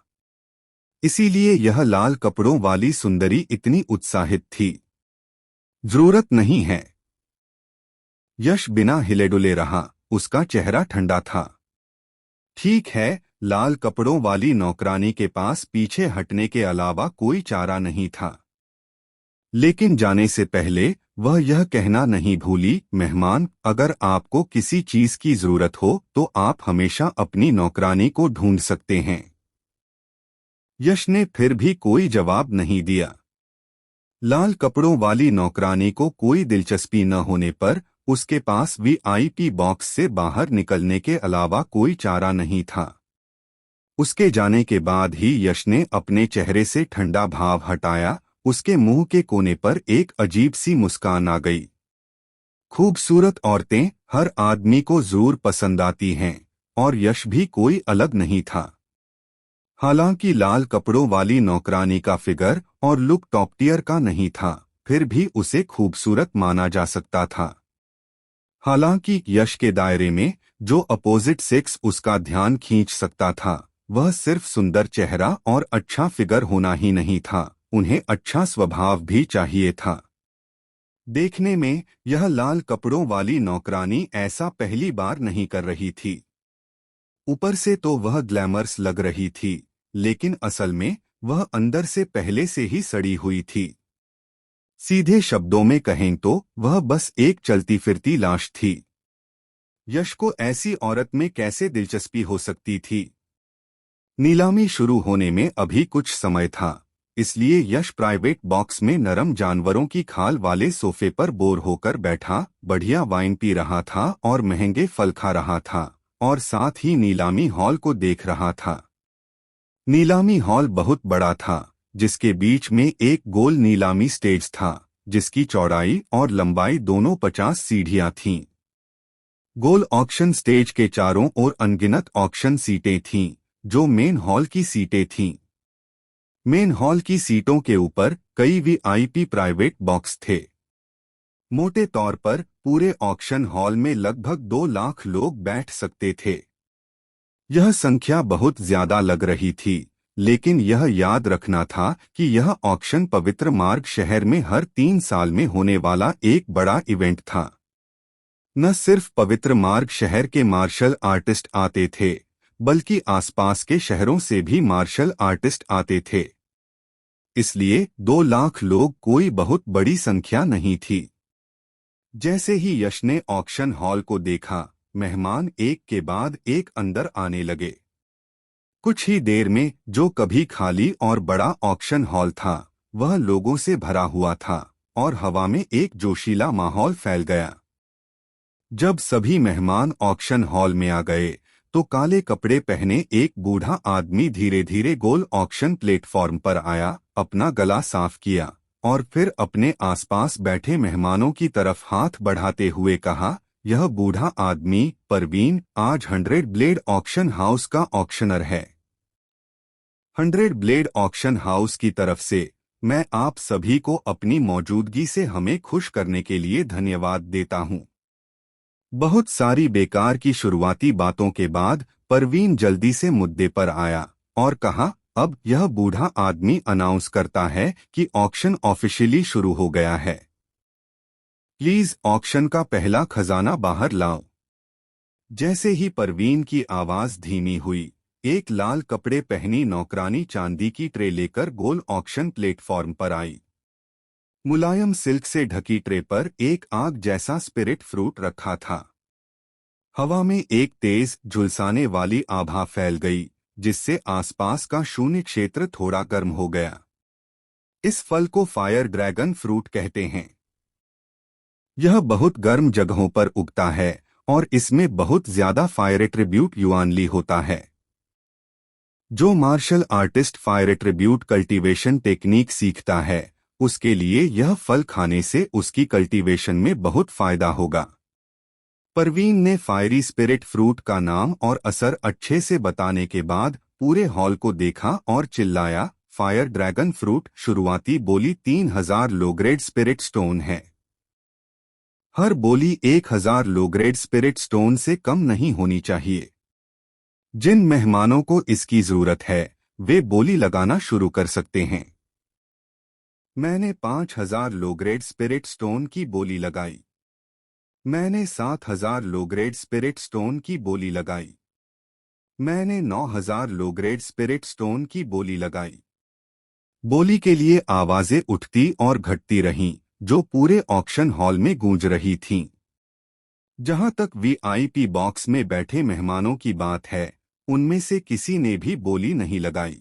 इसीलिए यह लाल कपड़ों वाली सुंदरी इतनी उत्साहित थी। जरूरत नहीं है। यश बिना हिले डुले रहा, उसका चेहरा ठंडा था। ठीक है, लाल कपड़ों वाली नौकरानी के पास पीछे हटने के अलावा कोई चारा नहीं था। लेकिन जाने से पहले वह यह कहना नहीं भूली, मेहमान, अगर आपको किसी चीज की जरूरत हो तो आप हमेशा अपनी नौकरानी को ढूंढ सकते हैं। यश ने फिर भी कोई जवाब नहीं दिया। लाल कपड़ों वाली नौकरानी को कोई दिलचस्पी न होने पर उसके पास वीआईपी बॉक्स से बाहर निकलने के अलावा कोई चारा नहीं था। उसके जाने के बाद ही यश ने अपने चेहरे से ठंडा भाव हटाया। उसके मुंह के कोने पर एक अजीब सी मुस्कान आ गई। खूबसूरत औरतें हर आदमी को जरूर पसंद आती हैं, और यश भी कोई अलग नहीं था। हालांकि लाल कपड़ों वाली नौकरानी का फिगर और लुक टॉप टियर का नहीं था, फिर भी उसे खूबसूरत माना जा सकता था। हालांकि यश के दायरे में जो अपोजिट सेक्स उसका ध्यान खींच सकता था, वह सिर्फ सुंदर चेहरा और अच्छा फिगर होना ही नहीं था, उन्हें अच्छा स्वभाव भी चाहिए था। देखने में यह लाल कपड़ों वाली नौकरानी ऐसा पहली बार नहीं कर रही थी। ऊपर से तो वह ग्लैमरस लग रही थी, लेकिन असल में वह अंदर से पहले से ही सड़ी हुई थी। सीधे शब्दों में कहें तो वह बस एक चलती फिरती लाश थी। यश को ऐसी औरत में कैसे दिलचस्पी हो सकती थी? नीलामी शुरू होने में अभी कुछ समय था, इसलिए यश प्राइवेट बॉक्स में नरम जानवरों की खाल वाले सोफे पर बोर होकर बैठा, बढ़िया वाइन पी रहा था और महंगे फल खा रहा था, और साथ ही नीलामी हॉल को देख रहा था। नीलामी हॉल बहुत बड़ा था, जिसके बीच में एक गोल नीलामी स्टेज था, जिसकी चौड़ाई और लंबाई दोनों 50 सीढ़ियां थीं। गोल ऑक्शन स्टेज के चारों ओर अनगिनत ऑक्शन सीटें थीं, जो मेन हॉल की सीटें थीं। मेन हॉल की सीटों के ऊपर कई वीआईपी प्राइवेट बॉक्स थे। मोटे तौर पर पूरे ऑक्शन हॉल में लगभग 2 लाख लोग बैठ सकते थे। यह संख्या बहुत ज्यादा लग रही थी, लेकिन यह याद रखना था कि यह ऑक्शन पवित्र मार्ग शहर में हर 3 साल में होने वाला एक बड़ा इवेंट था। न सिर्फ पवित्र मार्ग शहर के मार्शल आर्टिस्ट आते थे, बल्कि आसपास के शहरों से भी मार्शल आर्टिस्ट आते थे। इसलिए 2 लाख लोग कोई बहुत बड़ी संख्या नहीं थी। जैसे ही यश ने ऑक्शन हॉल को देखा, मेहमान एक के बाद एक अंदर आने लगे। कुछ ही देर में जो कभी खाली और बड़ा ऑक्शन हॉल था, वह लोगों से भरा हुआ था, और हवा में एक जोशीला माहौल फैल गया। जब सभी मेहमान ऑक्शन हॉल में आ गए, तो काले कपड़े पहने एक बूढ़ा आदमी धीरे धीरे गोल ऑक्शन प्लेटफॉर्म पर आया, अपना गला साफ किया, और फिर अपने आसपास बैठे मेहमानों की तरफ हाथ बढ़ाते हुए कहा, यह बूढ़ा आदमी परवीन आज 100 ब्लेड ऑक्शन हाउस का ऑक्शनर है। 100 ब्लेड ऑक्शन हाउस की तरफ से मैं आप सभी को अपनी मौजूदगी से हमें खुश करने के लिए धन्यवाद देता हूं। बहुत सारी बेकार की शुरुआती बातों के बाद परवीन जल्दी से मुद्दे पर आया और कहा, अब यह बूढ़ा आदमी अनाउंस करता है कि ऑक्शन ऑफिशियली शुरू हो गया है। प्लीज ऑक्शन का पहला खजाना बाहर लाओ। जैसे ही परवीन की आवाज धीमी हुई, एक लाल कपड़े पहनी नौकरानी चांदी की ट्रे लेकर गोल ऑक्शन प्लेटफॉर्म पर आई। मुलायम सिल्क से ढकी ट्रे पर एक आग जैसा स्पिरिट फ्रूट रखा था। हवा में एक तेज झुलसाने वाली आभा फैल गई, जिससे आसपास का शून्य क्षेत्र थोड़ा गर्म हो गया। इस फल को फायर ड्रैगन फ्रूट कहते हैं। यह बहुत गर्म जगहों पर उगता है और इसमें बहुत ज्यादा फायर एट्रिब्यूट युआनली होता है। जो martial artist fire attribute cultivation technique सीखता है, उसके लिए यह फल खाने से उसकी कल्टीवेशन में बहुत फायदा होगा। परवीन ने फायरी स्पिरिट फ्रूट का नाम और असर अच्छे से बताने के बाद पूरे हॉल को देखा और चिल्लाया, फायर ड्रैगन फ्रूट शुरुआती बोली 3000 लोग्रेड स्पिरिट स्टोन है। हर बोली 1000 लोग्रेड स्पिरिट स्टोन से कम नहीं होनी चाहिए। जिन मेहमानों को इसकी जरूरत है, वे बोली लगाना शुरू कर सकते हैं। मैंने 5,000 लो ग्रेड स्पिरिट स्टोन की बोली लगाई। मैंने 7,000 लो ग्रेड स्पिरिट स्टोन की बोली लगाई। मैंने 9,000 लो ग्रेड स्पिरिट स्टोन की बोली लगाई। बोली के लिए आवाजें उठती और घटती रहीं, जो पूरे ऑक्शन हॉल में गूंज रही थीं। जहां तक वीआईपी बॉक्स में बैठे मेहमानों की बात है, उनमें से किसी ने भी बोली नहीं लगाई।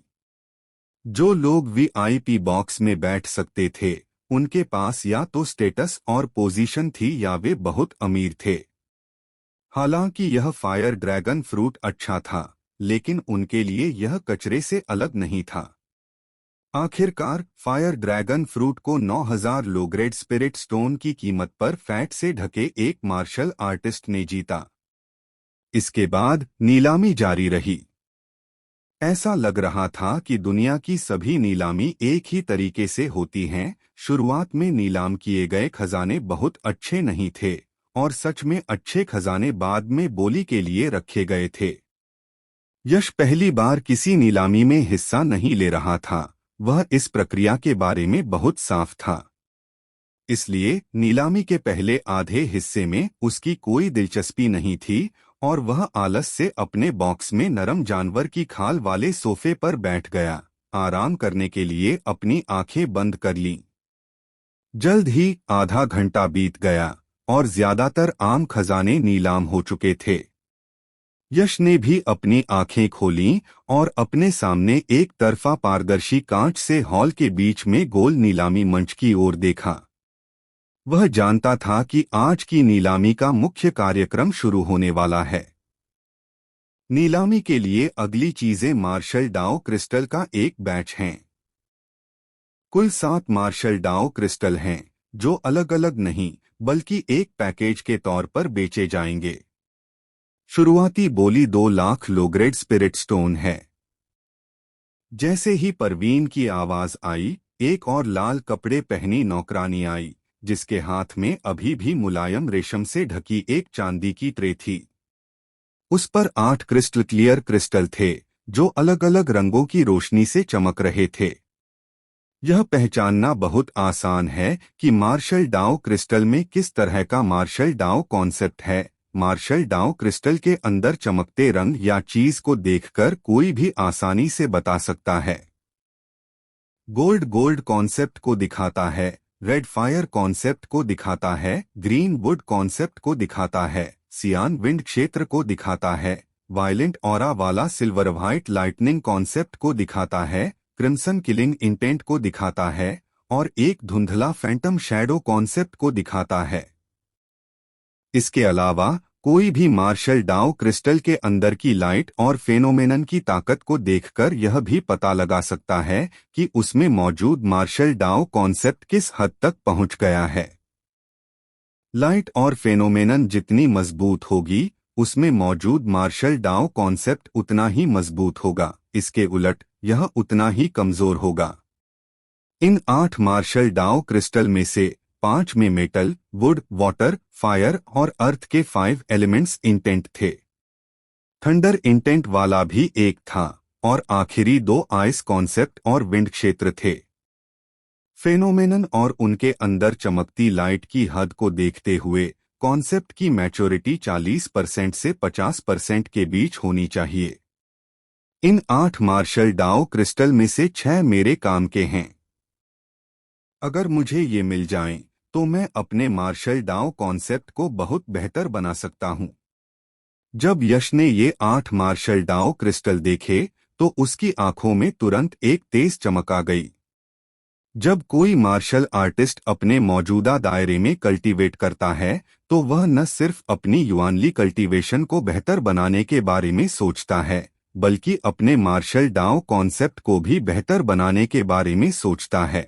जो लोग वीआईपी बॉक्स में बैठ सकते थे, उनके पास या तो स्टेटस और पोजीशन थी या वे बहुत अमीर थे। हालांकि यह फायर ड्रैगन फ्रूट अच्छा था, लेकिन उनके लिए यह कचरे से अलग नहीं था। आखिरकार फायर ड्रैगन फ्रूट को 9,000 लो ग्रेड स्पिरिट स्टोन की कीमत पर फैट से ढके एक मार्शल आर्टिस्ट ने जीता। इसके बाद नीलामी जारी रही। ऐसा लग रहा था कि दुनिया की सभी नीलामी एक ही तरीके से होती हैं। शुरुआत में नीलाम किए गए खजाने बहुत अच्छे नहीं थे, और सच में अच्छे खजाने बाद में बोली के लिए रखे गए थे। यश पहली बार किसी नीलामी में हिस्सा नहीं ले रहा था। वह इस प्रक्रिया के बारे में बहुत साफ था। इसलिए नीलामी के पहले आधे हिस्से में उसकी कोई दिलचस्पी नहीं थी, और वह आलस से अपने बॉक्स में नरम जानवर की खाल वाले सोफे पर बैठ गया, आराम करने के लिए अपनी आंखें बंद कर लीं। जल्द ही आधा घंटा बीत गया, और ज्यादातर आम खजाने नीलाम हो चुके थे। यश ने भी अपनी आंखें खोलीं और अपने सामने एक तरफा पारदर्शी कांच से हॉल के बीच में गोल नीलामी मंच की ओर देखा। वह जानता था कि आज की नीलामी का मुख्य कार्यक्रम शुरू होने वाला है। नीलामी के लिए अगली चीजें मार्शल डाउ क्रिस्टल का एक बैच हैं। कुल 7 मार्शल डाउ क्रिस्टल हैं, जो अलग अलग नहीं बल्कि एक पैकेज के तौर पर बेचे जाएंगे। शुरुआती बोली 2 lakh low grade spirit stone है। जैसे ही परवीन की आवाज आई, एक और लाल कपड़े पहनी नौकरानी आई, जिसके हाथ में अभी भी मुलायम रेशम से ढकी एक चांदी की ट्रे थी। उस पर 8 क्रिस्टल क्लियर क्रिस्टल थे, जो अलग अलग रंगों की रोशनी से चमक रहे थे। यह पहचानना बहुत आसान है कि मार्शल डाउ क्रिस्टल में किस तरह का मार्शल डाउ कॉन्सेप्ट है। मार्शल डाउ क्रिस्टल के अंदर चमकते रंग या चीज को देखकर कोई भी आसानी से बता सकता है। गोल्ड गोल्ड कॉन्सेप्ट को दिखाता है, रेड फायर कॉन्सेप्ट को दिखाता है, ग्रीन वुड कॉन्सेप्ट को दिखाता है, सियान विंड क्षेत्र को दिखाता है, वायलेंट ऑरा वाला सिल्वर व्हाइट लाइटनिंग कॉन्सेप्ट को दिखाता है, क्रिम्सन किलिंग इंटेंट को दिखाता है, और एक धुंधला फैंटम शैडो कॉन्सेप्ट को दिखाता है। इसके अलावा कोई भी मार्शल डाउ क्रिस्टल के अंदर की लाइट और फेनोमेनन की ताकत को देखकर यह भी पता लगा सकता है कि उसमें मौजूद मार्शल डाउ कॉन्सेप्ट किस हद तक पहुंच गया है। लाइट और फेनोमेनन जितनी मजबूत होगी, उसमें मौजूद मार्शल डाउ कॉन्सेप्ट उतना ही मजबूत होगा। इसके उलट यह उतना ही कमजोर होगा। इन 8 मार्शल डाउ क्रिस्टल में से 5 में मेटल, वुड, वाटर, फायर और अर्थ के 5 एलिमेंट्स इंटेंट थे। थंडर इंटेंट वाला भी एक था, और आखिरी 2 आइस कॉन्सेप्ट और विंड क्षेत्र थे। फेनोमेनन और उनके अंदर चमकती लाइट की हद को देखते हुए कॉन्सेप्ट की मैच्योरिटी 40% से 50% के बीच होनी चाहिए। इन 8 मार्शल डाउ क्रिस्टल में से 6 मेरे काम के हैं। अगर मुझे ये मिल जाएं, तो मैं अपने मार्शल डाउ कॉन्सेप्ट को बहुत बेहतर बना सकता हूं। जब यश ने ये 8 मार्शल डाउ क्रिस्टल देखे, तो उसकी आंखों में तुरंत एक तेज चमक आ गई। जब कोई मार्शल आर्टिस्ट अपने मौजूदा दायरे में कल्टीवेट करता है, तो वह न सिर्फ अपनी युआनली कल्टीवेशन को बेहतर बनाने के बारे में सोचता है, बल्कि अपने मार्शल डाउ कॉन्सेप्ट को भी बेहतर बनाने के बारे में सोचता है।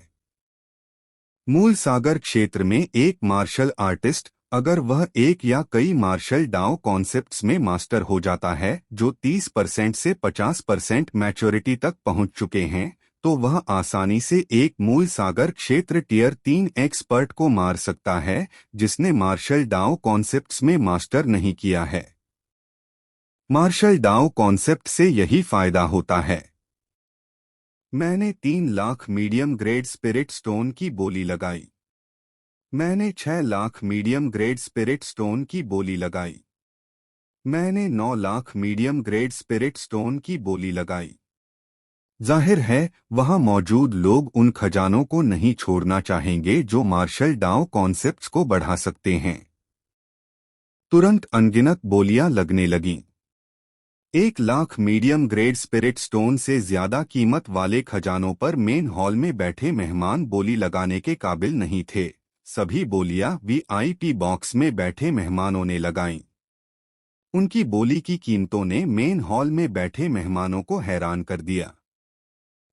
मूल सागर क्षेत्र में एक मार्शल आर्टिस्ट, अगर वह एक या कई मार्शल डाउ कॉन्सेप्ट्स में मास्टर हो जाता है जो 30% से 50% मैच्योरिटी तक पहुंच चुके हैं, तो वह आसानी से एक मूल सागर क्षेत्र टियर 3 एक्सपर्ट को मार सकता है जिसने मार्शल डाउ कॉन्सेप्ट्स में मास्टर नहीं किया है। मार्शल डाउ कॉन्सेप्ट से यही फायदा होता है। मैंने 3 lakh medium grade spirit stone की बोली लगाई। मैंने 6 lakh medium grade spirit stone की बोली लगाई। मैंने 9 lakh medium grade spirit stone की बोली लगाई। जाहिर है वहां मौजूद लोग उन खजानों को नहीं छोड़ना चाहेंगे जो मार्शल डाउ कॉन्सेप्ट्स को बढ़ा सकते हैं। तुरंत अनगिनत बोलियां लगने लगीं। 1 lakh medium grade spirit stone से ज्यादा कीमत वाले खजानों पर मेन हॉल में बैठे मेहमान बोली लगाने के काबिल नहीं थे। सभी बोलियां वीआईपी बॉक्स में बैठे मेहमानों ने लगाईं। उनकी बोली की कीमतों ने मेन हॉल में बैठे मेहमानों को हैरान कर दिया।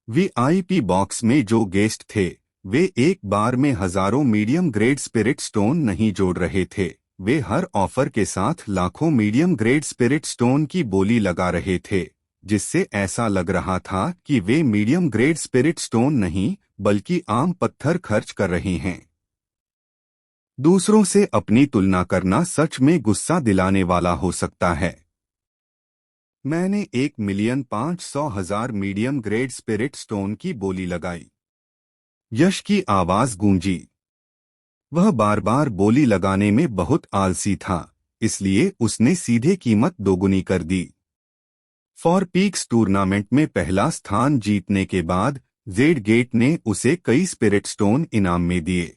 वीआईपी बॉक्स में जो गेस्ट थे वे एक बार में हजारों मीडियम ग्रेड स्पिरिट स्टोन नहीं जोड़ रहे थे, वे हर ऑफर के साथ लाखों मीडियम ग्रेड स्पिरिट स्टोन की बोली लगा रहे थे, जिससे ऐसा लग रहा था कि वे मीडियम ग्रेड स्पिरिट स्टोन नहीं बल्कि आम पत्थर खर्च कर रहे हैं। दूसरों से अपनी तुलना करना सच में गुस्सा दिलाने वाला हो सकता है। मैंने 1,500,000 मीडियम ग्रेड स्पिरिट स्टोन की बोली लगाई। यश की आवाज गूंजी। वह बार बार बोली लगाने में बहुत आलसी था, इसलिए उसने सीधे कीमत दोगुनी कर दी। फॉर पीक्स टूर्नामेंट में पहला स्थान जीतने के बाद जेड गेट ने उसे कई स्पिरिट स्टोन इनाम में दिए।